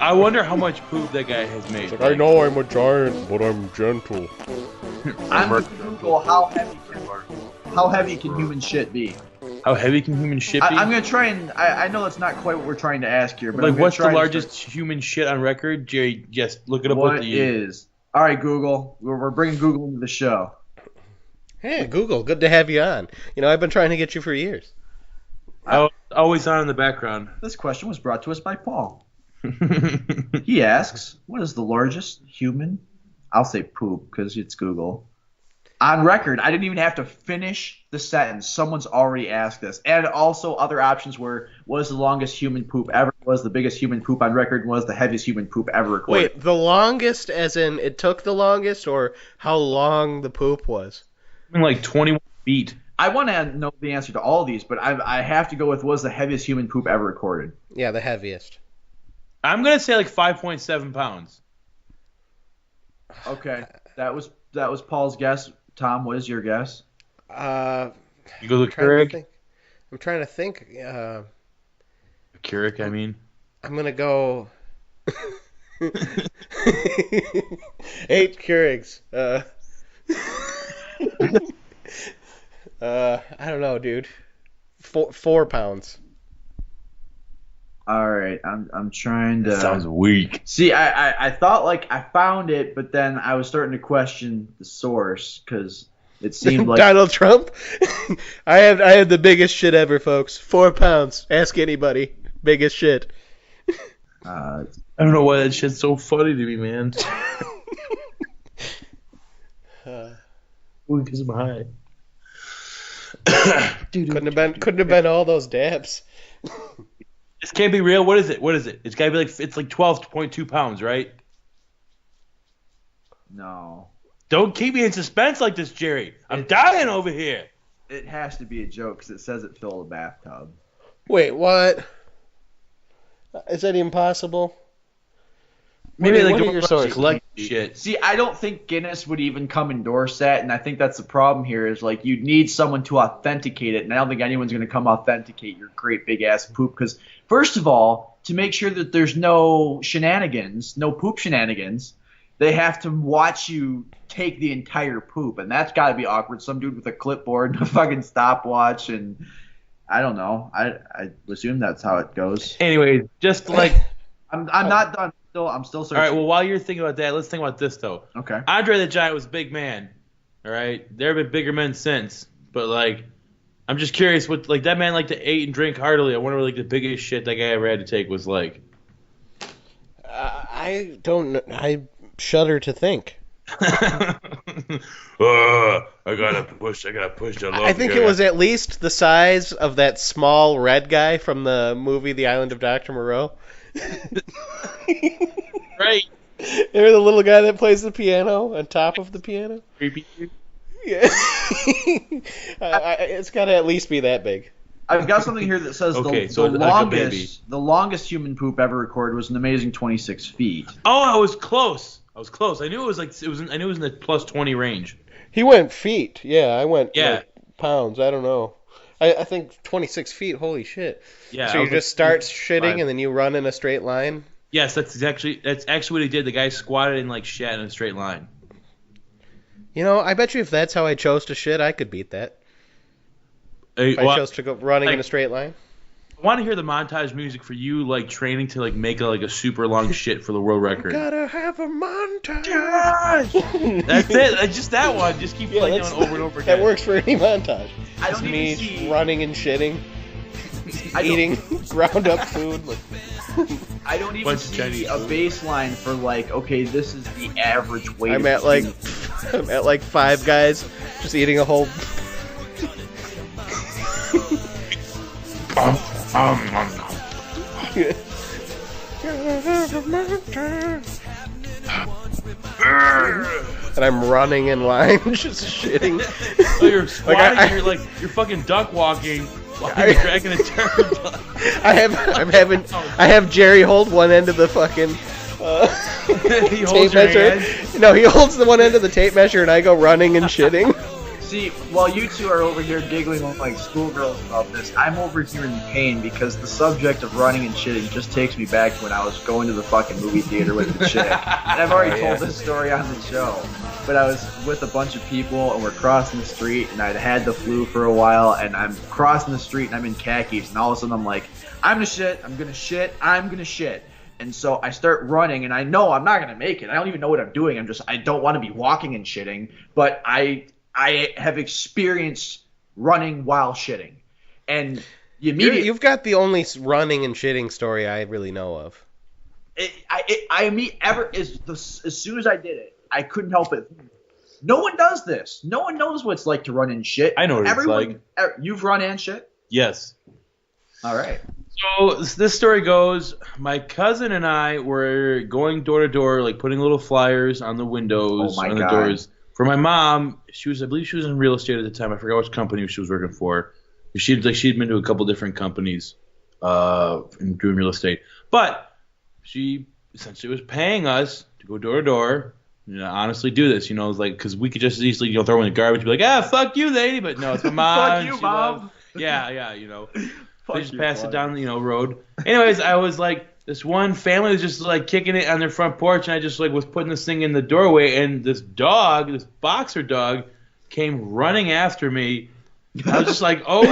I wonder how much poop that guy has made. I know I'm a giant, but I'm gentle. I'm going to Google how heavy can human shit be. How heavy can human shit be? I'm going to try and I know that's not quite what we're trying to ask here, but I'm like, gonna what's the try and largest human shit on record? Jerry, just look it up. What with the is? All right, Google. We're bringing Google into the show. Hey, Google, good to have you on. You know, I've been trying to get you for years. Always on in the background. This question was brought to us by Paul. He asks, what is the largest human? I'll say poop because it's Google. On record, I didn't even have to finish the sentence. Someone's already asked this. And also other options were, what is the longest human poop ever? Was the biggest human poop on record? Was the heaviest human poop ever recorded? Wait, the longest as in it took the longest, or how long the poop was? I mean, like 21 feet. I want to know the answer to all these, but I have to go with, was the heaviest human poop ever recorded? Yeah, the heaviest. I'm going to say like 5.7 pounds. Okay, that was Paul's guess. Tom, what is your guess? You go to Trying to Keurig? think. I'm trying to think. Keurig, I mean. I'm gonna go 8 Keurigs. I don't know, dude. 4 pounds. All right, I'm trying to. That sounds weak. See, I thought like I found it, but then I was starting to question the source because it seemed like Donald Trump. I had the biggest shit ever, folks. 4 pounds. Ask anybody. Biggest shit. I don't know why that shit's so funny to me, man. Because I'm high. Couldn't have been all those dabs. This can't be real. What is it? It's gotta be like 12.2 pounds, right? No. Don't keep me in suspense like this, Jerry. I'm dying over here. It has to be a joke because it says it filled a bathtub. Wait, what? Is that even possible? Maybe what like are your sources? collect shit. See, I don't think Guinness would even come endorse that, and I think that's the problem here is like you need someone to authenticate it, and I don't think anyone's going to come authenticate your great big ass poop because first of all, to make sure that there's no shenanigans, no poop shenanigans, they have to watch you take the entire poop, and that's got to be awkward. Some dude with a clipboard and a fucking stopwatch, and I don't know. I assume that's how it goes. Anyways, just like I'm not done. I'm still searching. all right. Well, while you're thinking about that, let's think about this though. Okay. Andre the Giant was a big man. All right. There have been bigger men since, but like, I'm just curious what like that man liked to eat and drink heartily. I wonder what like the biggest shit that guy ever had to take was like. I don't know. I shudder to think. I gotta push the load. I think it was at least the size of that small red guy from the movie The Island of Dr. Moreau. Right. They're the little guy that plays the piano on top of the piano. Creepy. Yeah. It's got to at least be that big. I've got something here that says Okay, the so like a baby. the longest human poop ever recorded was an amazing 26 feet. Oh, I was close. I knew it was like I knew it was in the plus 20 range. He went feet. Yeah, I went Yeah. pounds. I don't know. I think 26 feet. Holy shit. Yeah. So I you was just like, start shitting and then you run in a straight line? Yes, that's actually what he did. The guy squatted and like shat in a straight line. You know, I bet you if that's how I chose to shit, I could beat that. If I chose to go running in a straight line. I want to hear the montage music for you, like training to like make a super long shit for the world record. Gotta have a montage. That's it. That's just that one. Just keep playing it over and over again. That works for any montage. I It's don't me even see. running and shitting, I don't- eating ground up food. I don't even Bunch of see Chinese a food. baseline for like, okay, this is the average weight. I'm of at like human- Five Guys, just eating a whole. And I'm running in line, just shitting. So you're squatting. I- You're fucking duck walking while you're dragging a turtle. I have Jerry hold one end of the fucking He holds tape your measure. hand. No, he holds the one end of the tape measure, and I go running and shitting. See, while you two are over here giggling like schoolgirls about this, I'm over here in pain because the subject of running and shitting just takes me back to when I was going to the fucking movie theater with the chick. And I've already told this story on the show. But I was with a bunch of people and we're crossing the street and I'd had the flu for a while and I'm crossing the street and I'm in khakis and all of a sudden I'm like, I'm gonna shit. And so I start running and I know I'm not gonna make it. I don't even know what I'm doing. I don't want to be walking and shitting, but I have experienced running while shitting. And You've got the only running and shitting story I really know of. as soon as I did it, I couldn't help it. No one does this. No one knows what it's like to run and shit. I know what it's like. You've run and shit? Yes. All right. So this story goes, my cousin and I were going door to door, like putting little flyers on the windows, Oh my on the God. doors. For my mom, I believe she was in real estate at the time. I forgot which company she was working for. She'd been to a couple different companies in doing real estate. But she essentially was paying us to go door to door, honestly do this, because we could just as easily throw in the garbage and be like, fuck you, lady. But no, it's my mom. Fuck you, She Mom. loves- Yeah, Fuck they just you, passed it Mom. down, road. Anyways, I was like, this one family was just like kicking it on their front porch, and I just like was putting this thing in the doorway, and this boxer dog, came running after me. I was just like, oh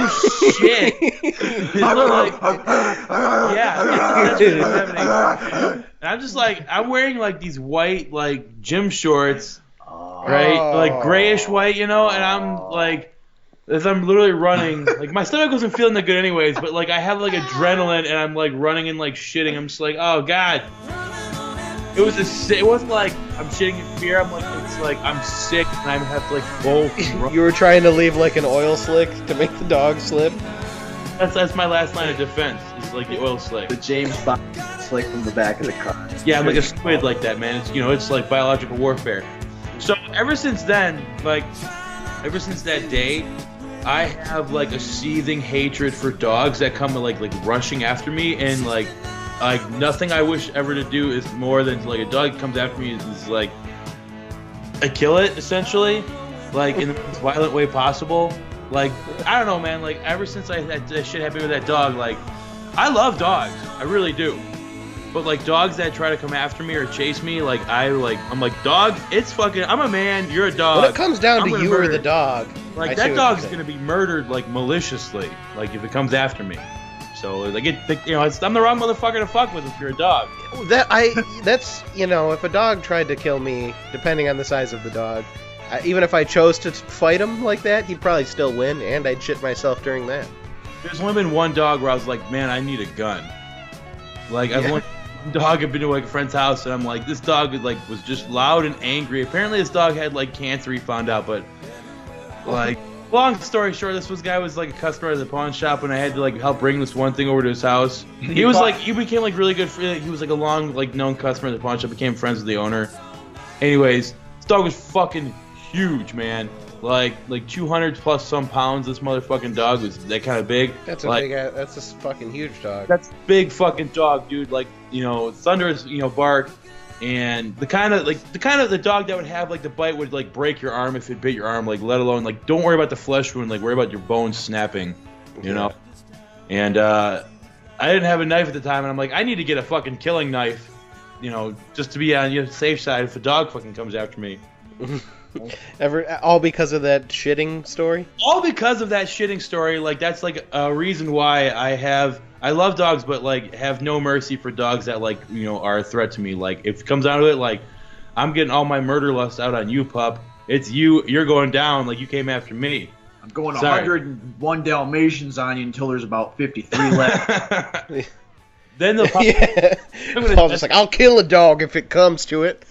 shit! This little, like, yeah, that's what was happening. And I'm just like, I'm wearing like these white like gym shorts, right? Like grayish white, and I'm like. As I'm literally running, like my stomach wasn't feeling that good anyways, but like I have like adrenaline and I'm like running and like shitting. I'm just like, oh god. It It wasn't like I'm shitting in fear. It's like I'm sick and I have to like bolt. You were trying to leave like an oil slick to make the dog slip. That's my last line of defense. Is like the oil slick. The James Bond slick from the back of the car. Yeah, I'm like a squid like that, man. It's like biological warfare. So ever since then, ever since that day, I have like a seething hatred for dogs that come like rushing after me, and like nothing I wish ever to do is more than like a dog comes after me is like I kill it essentially, like in the most violent way possible. Like I don't know, man. Like ever since that shit happened with that dog, like I love dogs, I really do. But like dogs that try to come after me or chase me, I'm like dog. It's fucking. I'm a man. You're a dog. When it comes down to you or the it. dog, Like that dog's gonna be murdered like maliciously, like if it comes after me. So like I'm the wrong motherfucker to fuck with if you're a dog. That's if a dog tried to kill me, depending on the size of the dog, even if I chose to fight him like that, he'd probably still win, and I'd shit myself during that. There's only been one dog where I was like, man, I need a gun. Like I've one dog I've been to like a friend's house, and I'm like, this dog was just loud and angry. Apparently this dog had like cancer, he found out, but like long story short, this guy was like a customer at the pawn shop, and I had to like help bring this one thing over to his house. He became like really good he was like a long like known customer at the pawn shop, became friends with the owner. Anyways, this dog was fucking huge, man. Like 200 plus some pounds. This motherfucking dog was that kind of big. That's that's a fucking huge dog. That's a big fucking dog, dude. Like thunderous, bark, and the kind of the dog that would have like the bite would like break your arm if it bit your arm. Like let alone like don't worry about the flesh wound. Like worry about your bones snapping, you know. And I didn't have a knife at the time, and I'm like, I need to get a fucking killing knife, just to be on the safe side if a dog fucking comes after me. All because of that shitting story? All because of that shitting story. Like that's like a reason why I love dogs, but like have no mercy for dogs that like are a threat to me. Like if it comes down to it, like I'm getting all my murder lust out on you, pup. It's you're going down. Like you came after me. I'm going 101 Dalmatians on you until there's about 53 left. Then the Paul's just like, I'll kill a dog if it comes to it.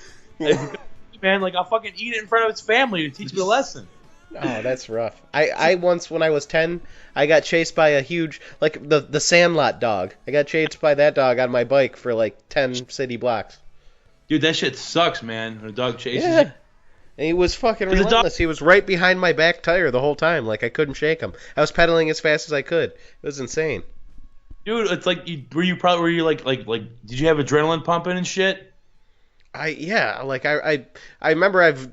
Man, like I'll fucking eat it in front of its family to teach me a lesson. Oh, that's rough. I once, when I was 10, I got chased by a huge, like the Sandlot dog. I got chased by that dog on my bike for like 10 city blocks. Dude, that shit sucks, man. When a dog chases you. And he was fucking relentless. He was right behind my back tire the whole time. Like I couldn't shake him. I was pedaling as fast as I could. It was insane. Dude, it's like, were you like, did you have adrenaline pumping and shit? I remember I've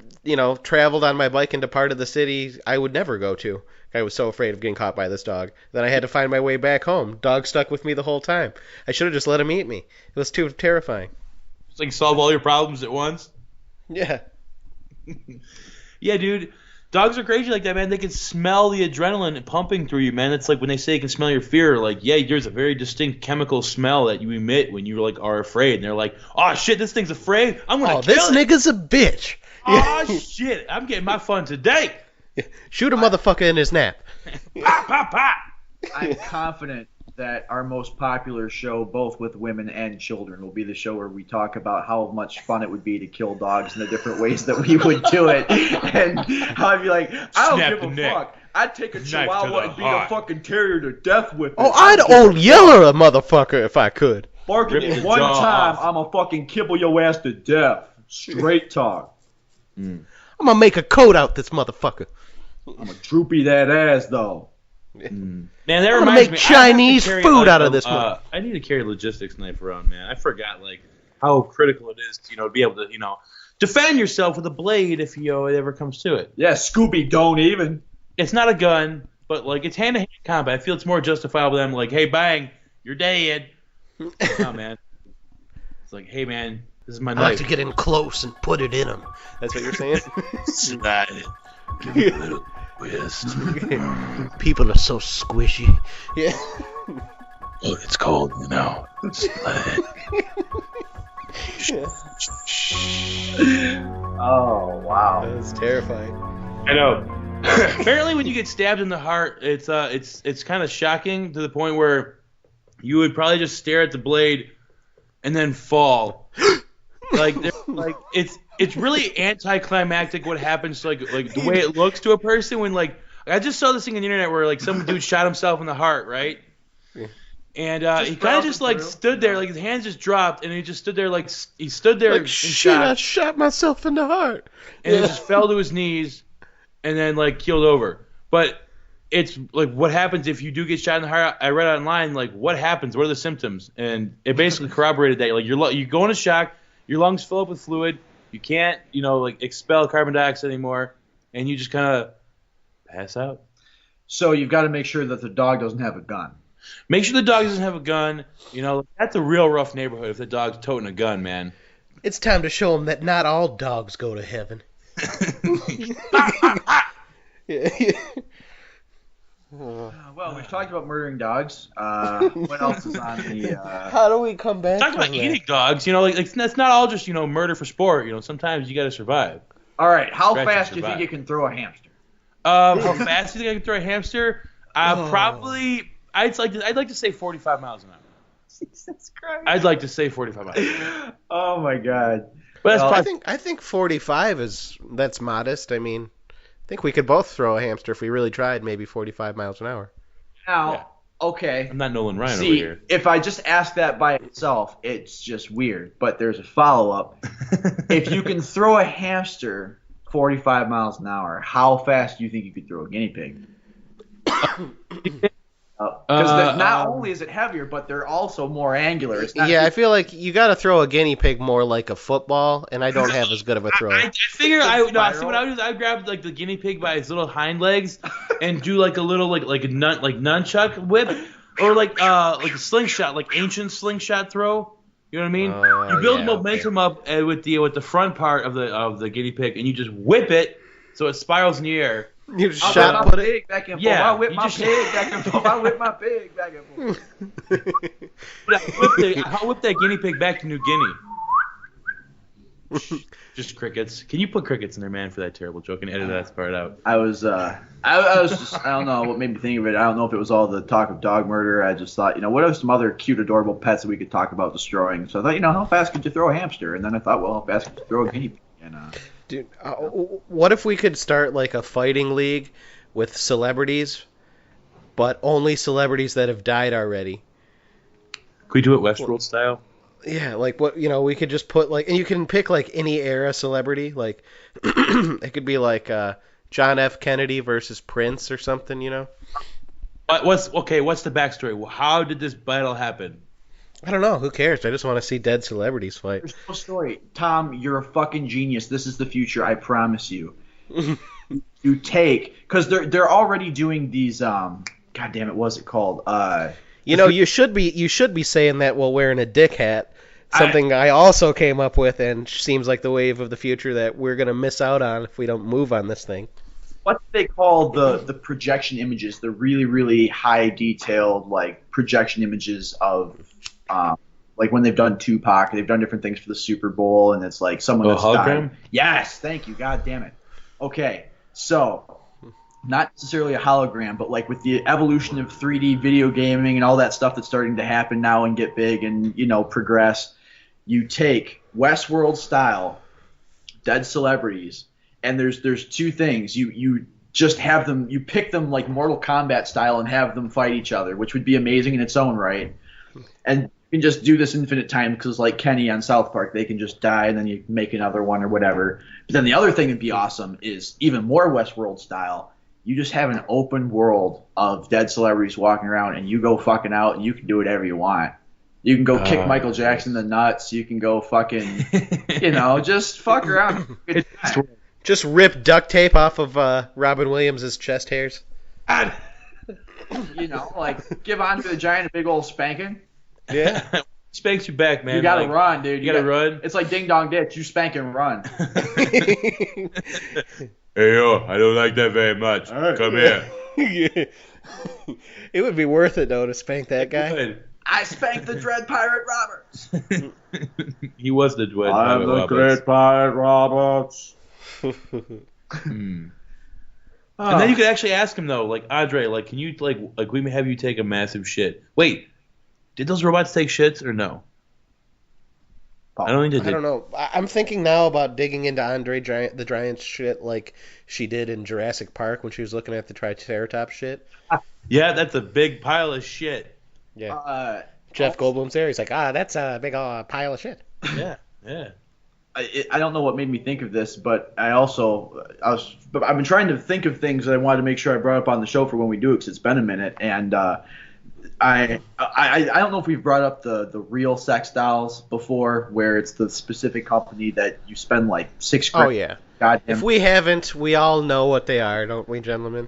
traveled on my bike into part of the city I would never go to. I was so afraid of getting caught by this dog. Then I had to find my way back home. Dog stuck with me the whole time. I should have just let him eat me. It was too terrifying. It's like solve all your problems at once. Yeah. Yeah, dude. Dogs are crazy like that, man. They can smell the adrenaline pumping through you, man. It's like when they say they can smell your fear. Like, yeah, there's a very distinct chemical smell that you emit when you like are afraid. And they're like, oh shit, this thing's afraid. I'm gonna kill this it. Nigga's a bitch. Oh shit, I'm getting my fun today. Shoot a motherfucker in his nap. Pop, pop, pop. I'm confident that our most popular show, both with women and children, will be the show where we talk about how much fun it would be to kill dogs and the different ways that we would do it. And how I'd be like, I don't give a fuck. I'd take a chihuahua and beat a fucking terrier to death with it. Oh, I'd old yeller a motherfucker if I could. Barking it one time, I'm going to fucking kibble your ass to death. Straight talk. I'm going to make a coat out this motherfucker. I'm going to droopy that ass, though. Man, that I'm reminds make me. Chinese food out of this one. I need to carry a logistics knife around, man. I forgot like how critical it is to be able to defend yourself with a blade if it ever comes to it. Yeah, Scooby don't even. It's not a gun, but like it's hand-to-hand combat. I feel it's more justifiable than like, hey, bang, you're dead. No, man. It's like, hey, man, this is my knife. I like to get in close and put it in him. That's what you're saying? Slide it. Give me a little twist. People are so squishy. Yeah. Oh, it's cold, Slide it. Oh, wow. That's terrifying. I know. Apparently, when you get stabbed in the heart, it's kind of shocking to the point where you would probably just stare at the blade and then fall. like it's really anticlimactic what happens to like the way it looks to a person when like I just saw this thing on the internet where like some dude shot himself in the heart, right? And he kind of just like stood there, like his hands just dropped, and he just stood there like he stood there in shit, shock, I shot myself in the heart. and he just fell to his knees, and then like keeled over. But it's like what happens if you do get shot in the heart. I read online like what happens, what are the symptoms, and it basically corroborated that like you go into shock, your lungs fill up with fluid, you can't like expel carbon dioxide anymore, and you just kind of pass out. So you've got to make sure that the dog doesn't have a gun. Make sure the dog doesn't have a gun. That's a real rough neighborhood if the dog's toting a gun, man. It's time to show them that not all dogs go to heaven. Well, we've talked about murdering dogs. What else is on the? How do we come back? Talk about eating dogs. Like that's not all just murder for sport. Sometimes you got to survive. All right, how Scratch and fast do you think survive. you can throw a hamster? How fast do you think I can throw a hamster? Probably. I'd like to say 45 miles an hour. Jesus Christ. I'd like to say 45 miles an hour. Oh my God. But that's Well, probably, I think 45 that's modest. I mean, I think we could both throw a hamster if we really tried, maybe 45 miles an hour. Now, okay. I'm not Nolan Ryan over See, here. if I just ask that by itself, it's just weird. But there's a follow-up. If you can throw a hamster 45 miles an hour, how fast do you think you could throw a guinea pig? Because not only is it heavier, but they're also more angular. It's not I feel like you got to throw a guinea pig more like a football, and I don't have as good of a throw. I figure see what I would do is I would grab like the guinea pig by its little hind legs and do like a little like a nunchuck whip or like a slingshot, like ancient slingshot throw. You know what I mean? You build momentum up with the front part of the guinea pig, and you just whip it so it spirals in the air. You just I'll shot whip put my it. pig back and forth. Yeah, I'll whip you my just- pig back and forth. I'll whip my pig back and forth. I'll whip that guinea pig back to New Guinea. Just crickets. Can you put crickets in there, man, for that terrible joke and edit that part out? I was just, I don't know what made me think of it. I don't know if it was all the talk of dog murder. I just thought, what are some other cute, adorable pets that we could talk about destroying? So I thought, how fast could you throw a hamster? And then I thought, well, how fast could you throw a guinea pig? And Dude, what if we could start like a fighting league with celebrities, but only celebrities that have died already? Could we do it Westworld style? Yeah, like what we could just put like, and you can pick like any era celebrity. Like it could be like John F. Kennedy versus Prince or something. What's the backstory? How did this battle happen? I don't know. Who cares? I just want to see dead celebrities fight. there's no story. Tom, you're a fucking genius. This is the future. I promise you. You take, because they're already doing these. God damn it, what's it called? You should be saying that while wearing a dick hat. Something I also came up with and seems like the wave of the future that we're gonna miss out on if we don't move on this thing. What do they call the projection images? The really, really high detailed like projection images of like when they've done Tupac, they've done different things for the Super Bowl, and it's like someone that's hologram? died. Yes, thank you. God damn it. Okay, so not necessarily a hologram, but like with the evolution of 3D video gaming and all that stuff that's starting to happen now and get big and progress, you take Westworld style dead celebrities, and there's two things. You just have them, you pick them like Mortal Kombat style and have them fight each other, which would be amazing in its own right. And you can just do this infinite time because like Kenny on South Park, they can just die and then you make another one or whatever. But then the other thing that'd be awesome is even more Westworld style. You just have an open world of dead celebrities walking around, and you go fucking out, and you can do whatever you want. You can go kick Michael Jackson in the nuts. You can go fucking, just fuck around. Just rip duct tape off of Robin Williams' chest hairs. Like give Andre the Giant a big old spanking. Yeah. Spanks you back, man. You gotta run, dude. You gotta run. It's like Ding Dong Ditch. You spank and run. Hey, yo, I don't like that very much. Come here. It would be worth it, though, to spank that guy. Good. I spanked the Dread Pirate Roberts. He was the Dwayne. I'm the great Pirate Roberts. And then you could actually ask him though, like Andre, like, can you like we have you take a massive shit? Wait, did those robots take shits or no? I don't think they I did. don't know. I'm thinking now about digging into Andre the Giant shit like she did in Jurassic Park when she was looking at the Triceratops shit. Yeah, that's a big pile of shit. Yeah. Jeff Goldblum's there. He's like, that's a big pile of shit. Yeah. I don't know what made me think of this, but I've been trying to think of things that I wanted to make sure I brought up on the show for when we do it, because it's been a minute, and I don't know if we've brought up the real sex dolls before, where it's the specific company that you spend like $6 grand. Oh yeah. Goddamn. If we haven't, we all know what they are, don't we, gentlemen?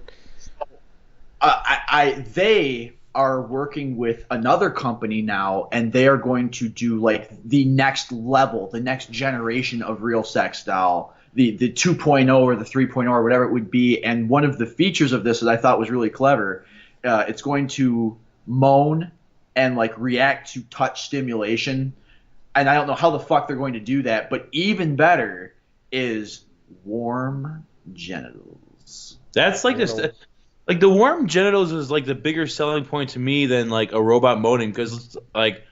They are working with another company now, and they are going to do like the next level, the next generation of real sex doll, the 2.0 or the 3.0 or whatever it would be. And one of the features of this that I thought was really clever, it's going to moan and like react to touch stimulation. And I don't know how the fuck they're going to do that, but even better is warm genitals. That's like this. Like the warm genitals is like the bigger selling point to me than like a robot moaning, because like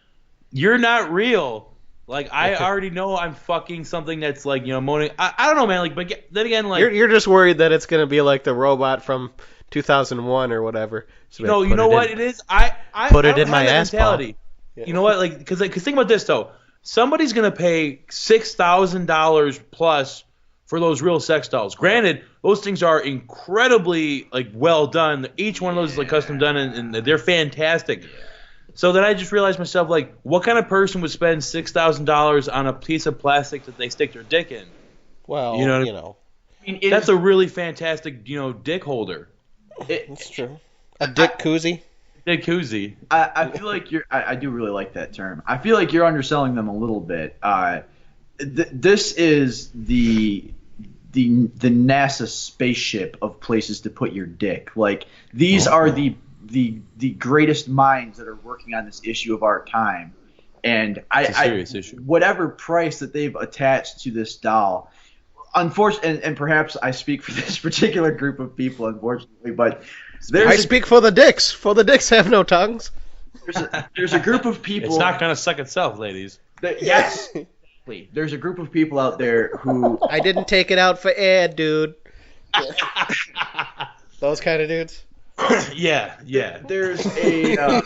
you're not real. Like I already know I'm fucking something that's like, you know, moaning. I don't know, man. Like, but then again, like You're just worried that it's gonna be like the robot from 2001 or whatever. So no, you know what it is. I Put it don't in my have that ass mentality. You know what? Like, because think about this though. Somebody's gonna pay $6,000 plus for those real sex dolls. Granted, those things are incredibly like well done. Each one of those is like custom done, and they're fantastic. So then I just realized myself, like, what kind of person would spend $6,000 on a piece of plastic that they stick their dick in? Well, You know, I mean, That's a really fantastic, you know, dick holder. That's true. A dick koozie. Dick koozie. I feel like I do really like that term. I feel like you're underselling them a little bit. This is the NASA spaceship of places to put your dick. Like, these are the greatest minds that are working on this issue of our time. And It's a serious issue. Whatever price that they've attached to this doll, unfortunately, and perhaps I speak for this particular group of people, unfortunately, but I speak for the dicks. For the dicks have no tongues. There's a group of people. It's not gonna suck itself, ladies. Yes. There's a group of people out there who I didn't take it out for air, dude. Those kind of dudes. Yeah. there's a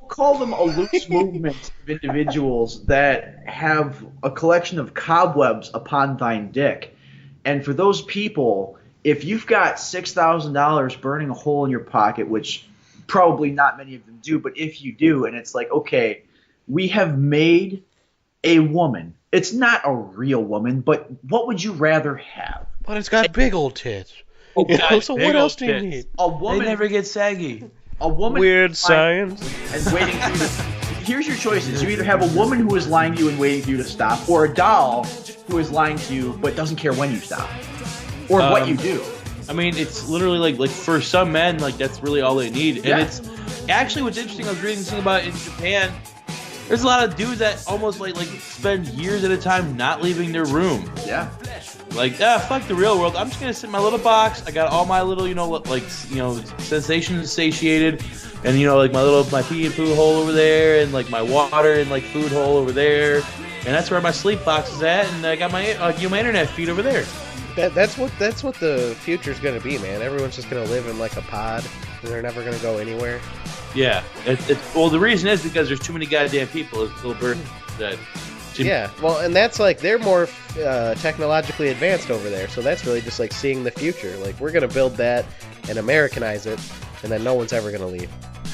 call them a loose movement of individuals that have a collection of cobwebs upon thine dick. And for those people, if you've got $6,000 burning a hole in your pocket, which probably not many of them do, but if you do, and it's like, okay, we have made a woman. It's not a real woman, but what would you rather have? But it's got big old tits. Oh, God, So big what old else do you tits. need? A They woman. never get saggy. A woman. Weird science. And waiting for you to. Here's your choices. You either have a woman who is lying to you and waiting for you to stop, or a doll who is lying to you but doesn't care when you stop, or what you do. I mean, it's literally like for some men, like that's really all they need. And Yeah. it's actually what's interesting. I was reading something about in Japan. There's a lot of dudes that almost like spend years at a time not leaving their room. Yeah. Like, fuck the real world. I'm just gonna sit in my little box. I got all my little, sensations satiated, and like my pee and poo hole over there, and like my water and like food hole over there, and that's where my sleep box is at, and I got my my internet feed over there. That's what the future's gonna be, man. Everyone's just gonna live in like a pod, and they're never gonna go anywhere. Yeah. Well, the reason is because there's too many goddamn people. As Bill Burr said. Yeah, well, and that's like they're more technologically advanced over there, so that's really just like seeing the future. Like, we're gonna build that and Americanize it, and then no one's ever gonna leave.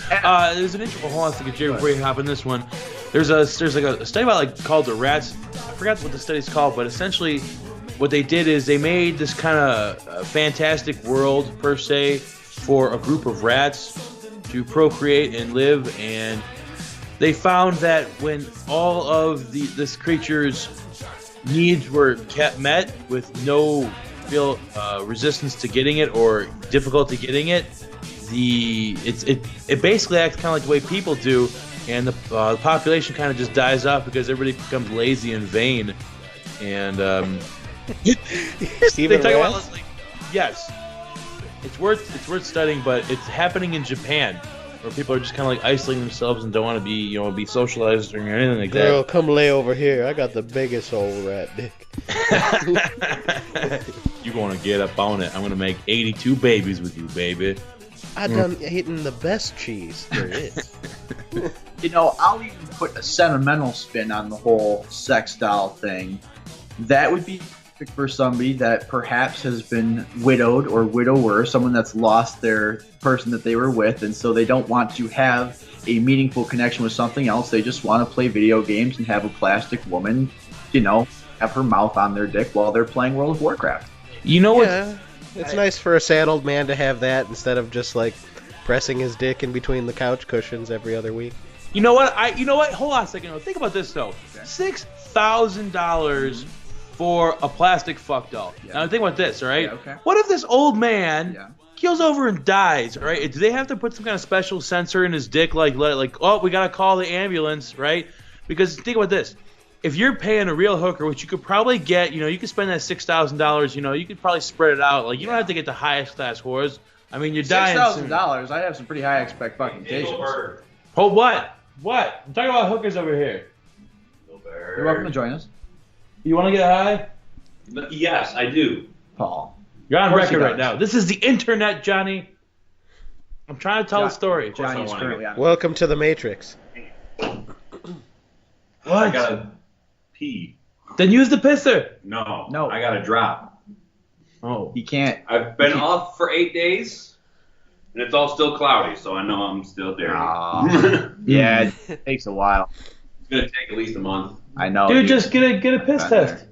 There's an interesting. Hold on a second, Jerry. Before you hop in this one, there's like a study about called the rats. I forgot what the study's called, but essentially, what they did is they made this kind of fantastic world per se for a group of rats to procreate and live, and they found that when all of this creature's needs were met with no real resistance to getting it or difficulty getting it, it basically acts kind of like the way people do, and the population kind of just dies off because everybody becomes lazy and vain, and they talk about yes, it's worth studying, but it's happening in Japan. or people are just kind of like isolating themselves and don't want to be, be socialized or anything like Girl, come lay over here. I got the biggest old rat dick. that. You want to get up on it? I'm gonna make 82 babies with you, baby. I done eating the best cheese there is. I'll even put a sentimental spin on the whole sex doll thing. That would be perfect for somebody that perhaps has been widowed or widower, someone that's lost their person that they were with, and so they don't want to have a meaningful connection with something else. They just want to play video games and have a plastic woman, have her mouth on their dick while they're playing World of Warcraft. You know what? Yeah, it's nice for a sad old man to have that instead of just like pressing his dick in between the couch cushions every other week. You know what? Hold on a second. Think about this though. $6,000 for a plastic fuck doll. Yeah. Now think about this, all right? Yeah, okay. What if this old man Yeah. keels over and dies, all right? Do they have to put some kind of special sensor in his dick, we gotta call the ambulance, right? Because think about this. If you're paying a real hooker, which you could probably get, you could spend that $6,000, you could probably spread it out. Like, you don't have to get the highest class whores. I mean, you're dying soon. $6,000. I have some pretty high expectations. Oh, what? What? I'm talking about hookers over here. You're welcome to join us, You want to get high? Yes, I do. Paul. You're on Of course record he right does. now. This is the internet, Johnny. I'm trying to tell a story. Johnny is currently on. Welcome to the Matrix. I What? gotta pee. Then use the pisser. No, I gotta drop. Oh. He can't. I've been off for 8 days, and it's all still cloudy, so I know I'm still there. Yeah, it takes a while. It's gonna take at least a month. I know. Dude, just get a piss Been there. test.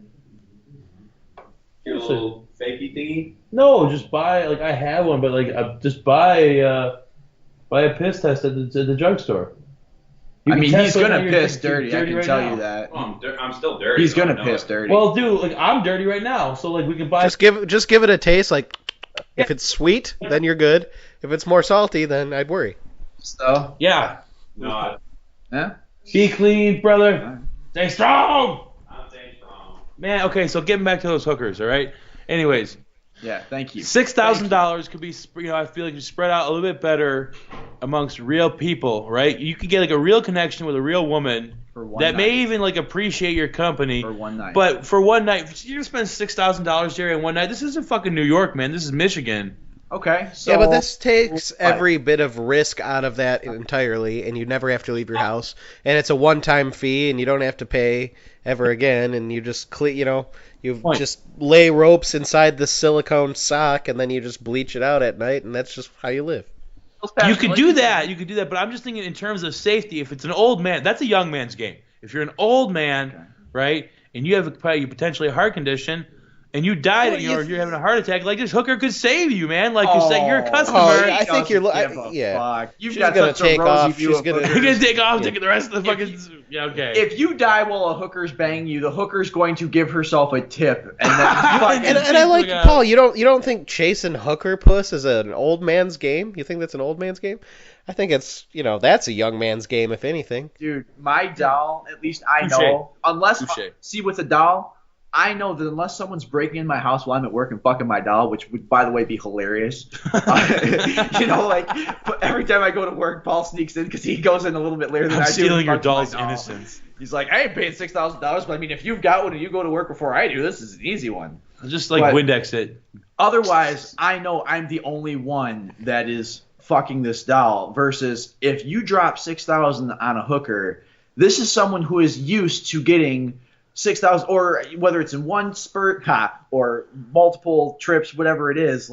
Get a little fakey thingy. No, just buy, I have one, but, just buy a piss test at the drugstore. You I can mean, test he's whether gonna you're piss dirty dirty. I can right tell now. you that. Oh, I'm still dirty. He's so I gonna know piss it. dirty. Well, dude, I'm dirty right now, so, we can buy... Just give it a taste. Like, if it's sweet, then you're good. If it's more salty, then I'd worry. So, Yeah. No, yeah. Be clean, brother. Stay strong! I'm staying strong. Man, okay, so getting back to those hookers, all right? Anyways, Yeah, thank you. $6,000 could be, I feel like you spread out a little bit better amongst real people, right? You could get a real connection with a real woman For one that night. may even appreciate your company. For one night. But for one night, you're gonna spend $6,000, Jerry, in one night. This isn't fucking New York, man. This is Michigan. Okay. So, Yeah, but this takes Right. every bit of risk out of that entirely, and you never have to leave your house. And it's a one-time fee, and you don't have to pay ever again. And you just Point. just lay ropes inside the silicone sock, and then you just bleach it out at night, and that's just how you live. You could do that. But I'm just thinking in terms of safety. If it's an old man, that's a young man's game. If you're an old man, right, and you have potentially a heart condition, and you died, or you're having a heart attack, this hooker could save you, man. You're a customer. Oh, yeah, I think you're. Fuck. You've She's got gonna such a take rosy off. view She's of gonna- hookers. You're gonna take off, taking the rest of the fucking. Yeah, okay. If you die while a hooker's banging you, the hooker's going to give herself a tip, and then fucking And I like Look out. Paul. You don't think chasing hooker puss is an old man's game? You think that's an old man's game? I think it's that's a young man's game, if anything. dude, my doll, at least I Touche. know, unless Touche. see with a doll, I know that unless someone's breaking in my house while I'm at work and fucking my doll, which would, by the way, be hilarious. But every time I go to work, Paul sneaks in because he goes in a little bit later than I'm I do. stealing your and fucks my doll's doll. innocence. He's like, I ain't paying $6,000, but I mean, if you've got one and you go to work before I do, this is an easy one. Just But- Windex it. Otherwise, I know I'm the only one that is fucking this doll. Versus if you drop $6,000 on a hooker, this is someone who is used to getting $6,000, or whether it's in one spurt, or multiple trips, whatever it is.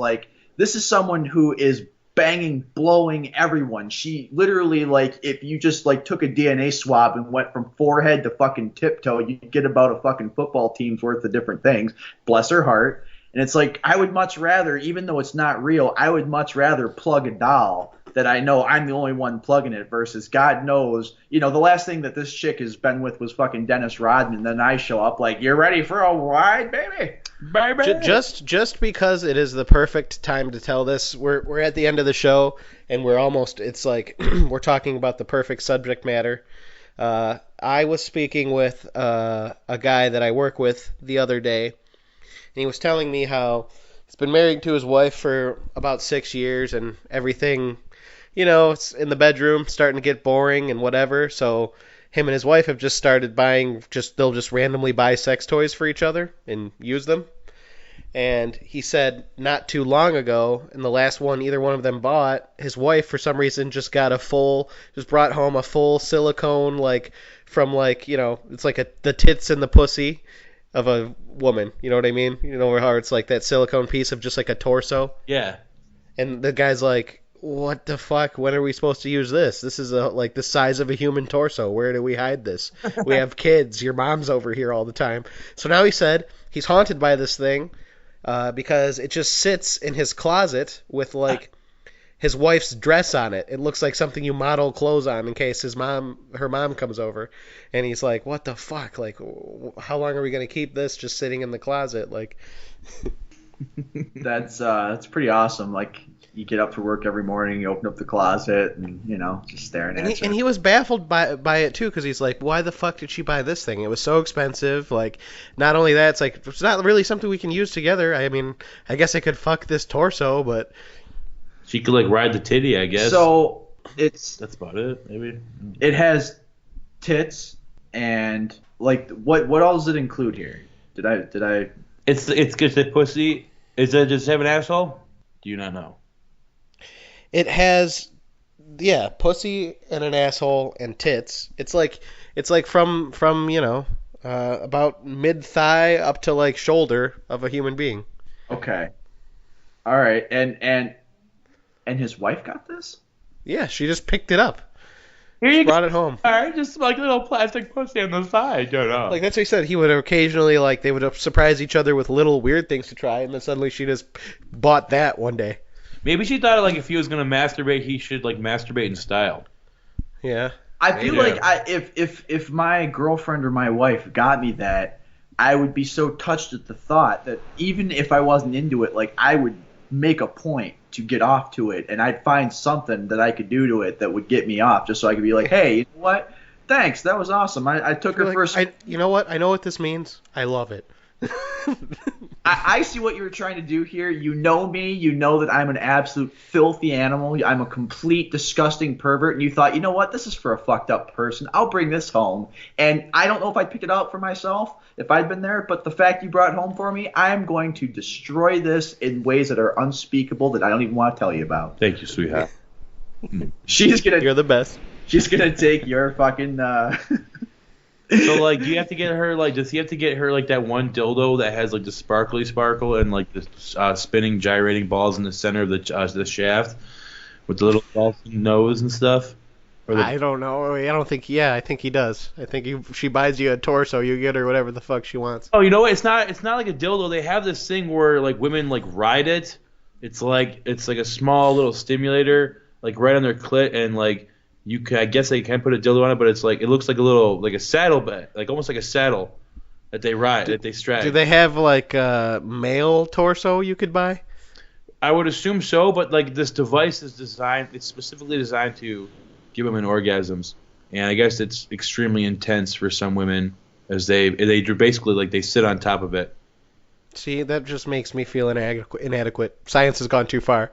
This is someone who is banging, blowing everyone. She literally, if you just took a DNA swab and went from forehead to fucking tiptoe, you'd get about a fucking football team's worth of different things. Bless her heart. And it's I would much rather, even though it's not real, I would much rather plug a doll that I know I'm the only one plugging it versus God knows, the last thing that this chick has been with was fucking Dennis Rodman. Then I show up you're ready for a ride, baby? Just because it is the perfect time to tell this, we're at the end of the show, and we're almost. It's we're talking about the perfect subject matter. I was speaking with a guy that I work with the other day, and he was telling me how he's been married to his wife for about 6 years, and everything, it's in the bedroom, starting to get boring and whatever. So him and his wife have just started buying. They'll just randomly buy sex toys for each other and use them. And he said not too long ago, in the last one either one of them bought, his wife for some reason just brought home a full silicone, it's like the tits and the pussy of a woman. You know what I mean? You know how it's like that silicone piece of just like a torso? Yeah. And the guy's like, what the fuck? When are we supposed to use this? This is like the size of a human torso. Where do we hide this? We have kids. Your mom's over here all the time. So now he said he's haunted by this thing. Because it just sits in his closet with like his wife's dress on it. It looks like something you model clothes on in case her mom comes over. And he's like, "What the fuck? Like, how long are we gonna keep this just sitting in the closet?" Like, that's pretty awesome. Like, you get up for work every morning, you open up the closet, and just staring at it. And he was baffled by it too, because he's like, why the fuck did she buy this thing? It was so expensive. Like, not only that, it's like it's not really something we can use together. I mean, I guess I could fuck this torso, but she could like ride the titty, I guess. So that's about it, maybe. It has tits, and like what all does it include here? Did I? It's just a pussy. Does it have an asshole? Do you not know? It has, pussy and an asshole and tits. It's like from about mid thigh up to like shoulder of a human being. Okay. All right. And his wife got this? Yeah, she just picked it up. Here you brought it home. All right, just like a little plastic pussy on the side. Like that's what he said. He would occasionally they would surprise each other with little weird things to try, and then suddenly she just bought that one day. Maybe she thought like if he was gonna masturbate, he should like masturbate in style. Yeah. I feel like if my girlfriend or my wife got me that, I would be so touched at the thought that even if I wasn't into it, like I would make a point to get off to it, and I'd find something that I could do to it that would get me off, just so I could be like, hey, you know what? Thanks, that was awesome. I took her first. You know what? I know what this means. I love it. I see what you were trying to do here. You know me. You know that I'm an absolute filthy animal. I'm a complete disgusting pervert. And you thought, you know what? This is for a fucked up person. I'll bring this home. And I don't know if I'd pick it up for myself if I'd been there. But the fact you brought it home for me, I'm going to destroy this in ways that are unspeakable that I don't even want to tell you about. Thank you, sweetheart. You're the best. She's going to take your fucking... So like, do you have to get her like? Does he have to get her like that one dildo that has like the sparkly sparkle and like the spinning gyrating balls in the center of the shaft with the little dolphin nose and stuff? I don't know. I don't think. Yeah, I think he does. I think she buys you a torso, you get her whatever the fuck she wants. Oh, you know what? It's not like a dildo. They have this thing where like women like ride it. It's like a small little stimulator like right on their clit, and like. I guess they can put a dildo on it, but it's like it looks like a little like a saddle bed, like almost like a saddle that they ride, that they strap. Do they have like a male torso you could buy? I would assume so, but like this device is it's specifically designed to give women orgasms, and I guess it's extremely intense for some women as they basically like they sit on top of it. See, that just makes me feel inadequate. Science has gone too far.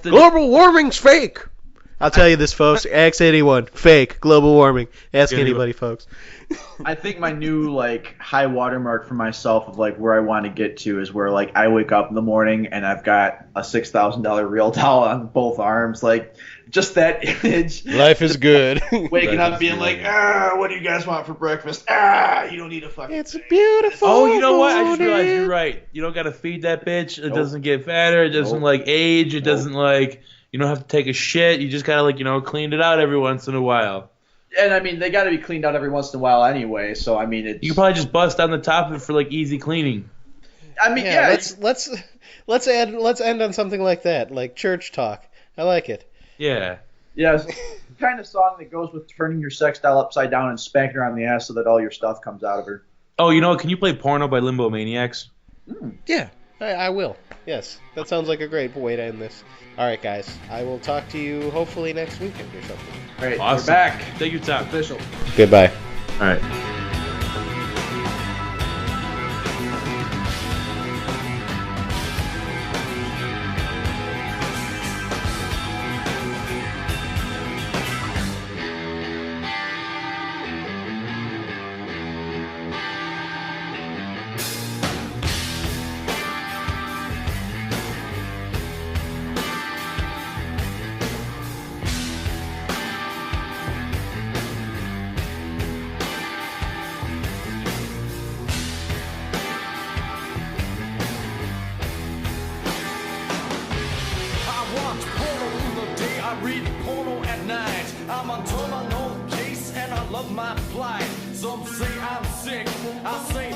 Global warming's fake. I'll tell you this, folks. Ask anyone. Fake. Global warming. Ask anybody, folks. I think my new like high watermark for myself of like where I want to get to is where like I wake up in the morning and I've got a $6,000 real towel on both arms. Like just that image. Life is good. Waking up being like, what do you guys want for breakfast? You don't need a fucking. It's beautiful. Oh, you know what? I just realized you're right. You don't gotta feed that bitch. It doesn't get fatter. It doesn't like age. It doesn't like. You don't have to take a shit. You just gotta like clean it out every once in a while. And I mean, they gotta be cleaned out every once in a while anyway. So I mean, you can probably just bust on the top of it for like easy cleaning. I mean, let's end on something like that, like church talk. I like it. Yeah. Yes. Kind of song that goes with turning your sex doll upside down and spanking her on the ass so that all your stuff comes out of her. Oh, you know, can you play Porno by Limbo Maniacs? Yeah, I will. Yes, that sounds like a great way to end this. All right, guys. I will talk to you hopefully next weekend or something. All right, awesome. We're back. Take your time. Official. Goodbye. All right. of my plight. Some say I'm sick, I say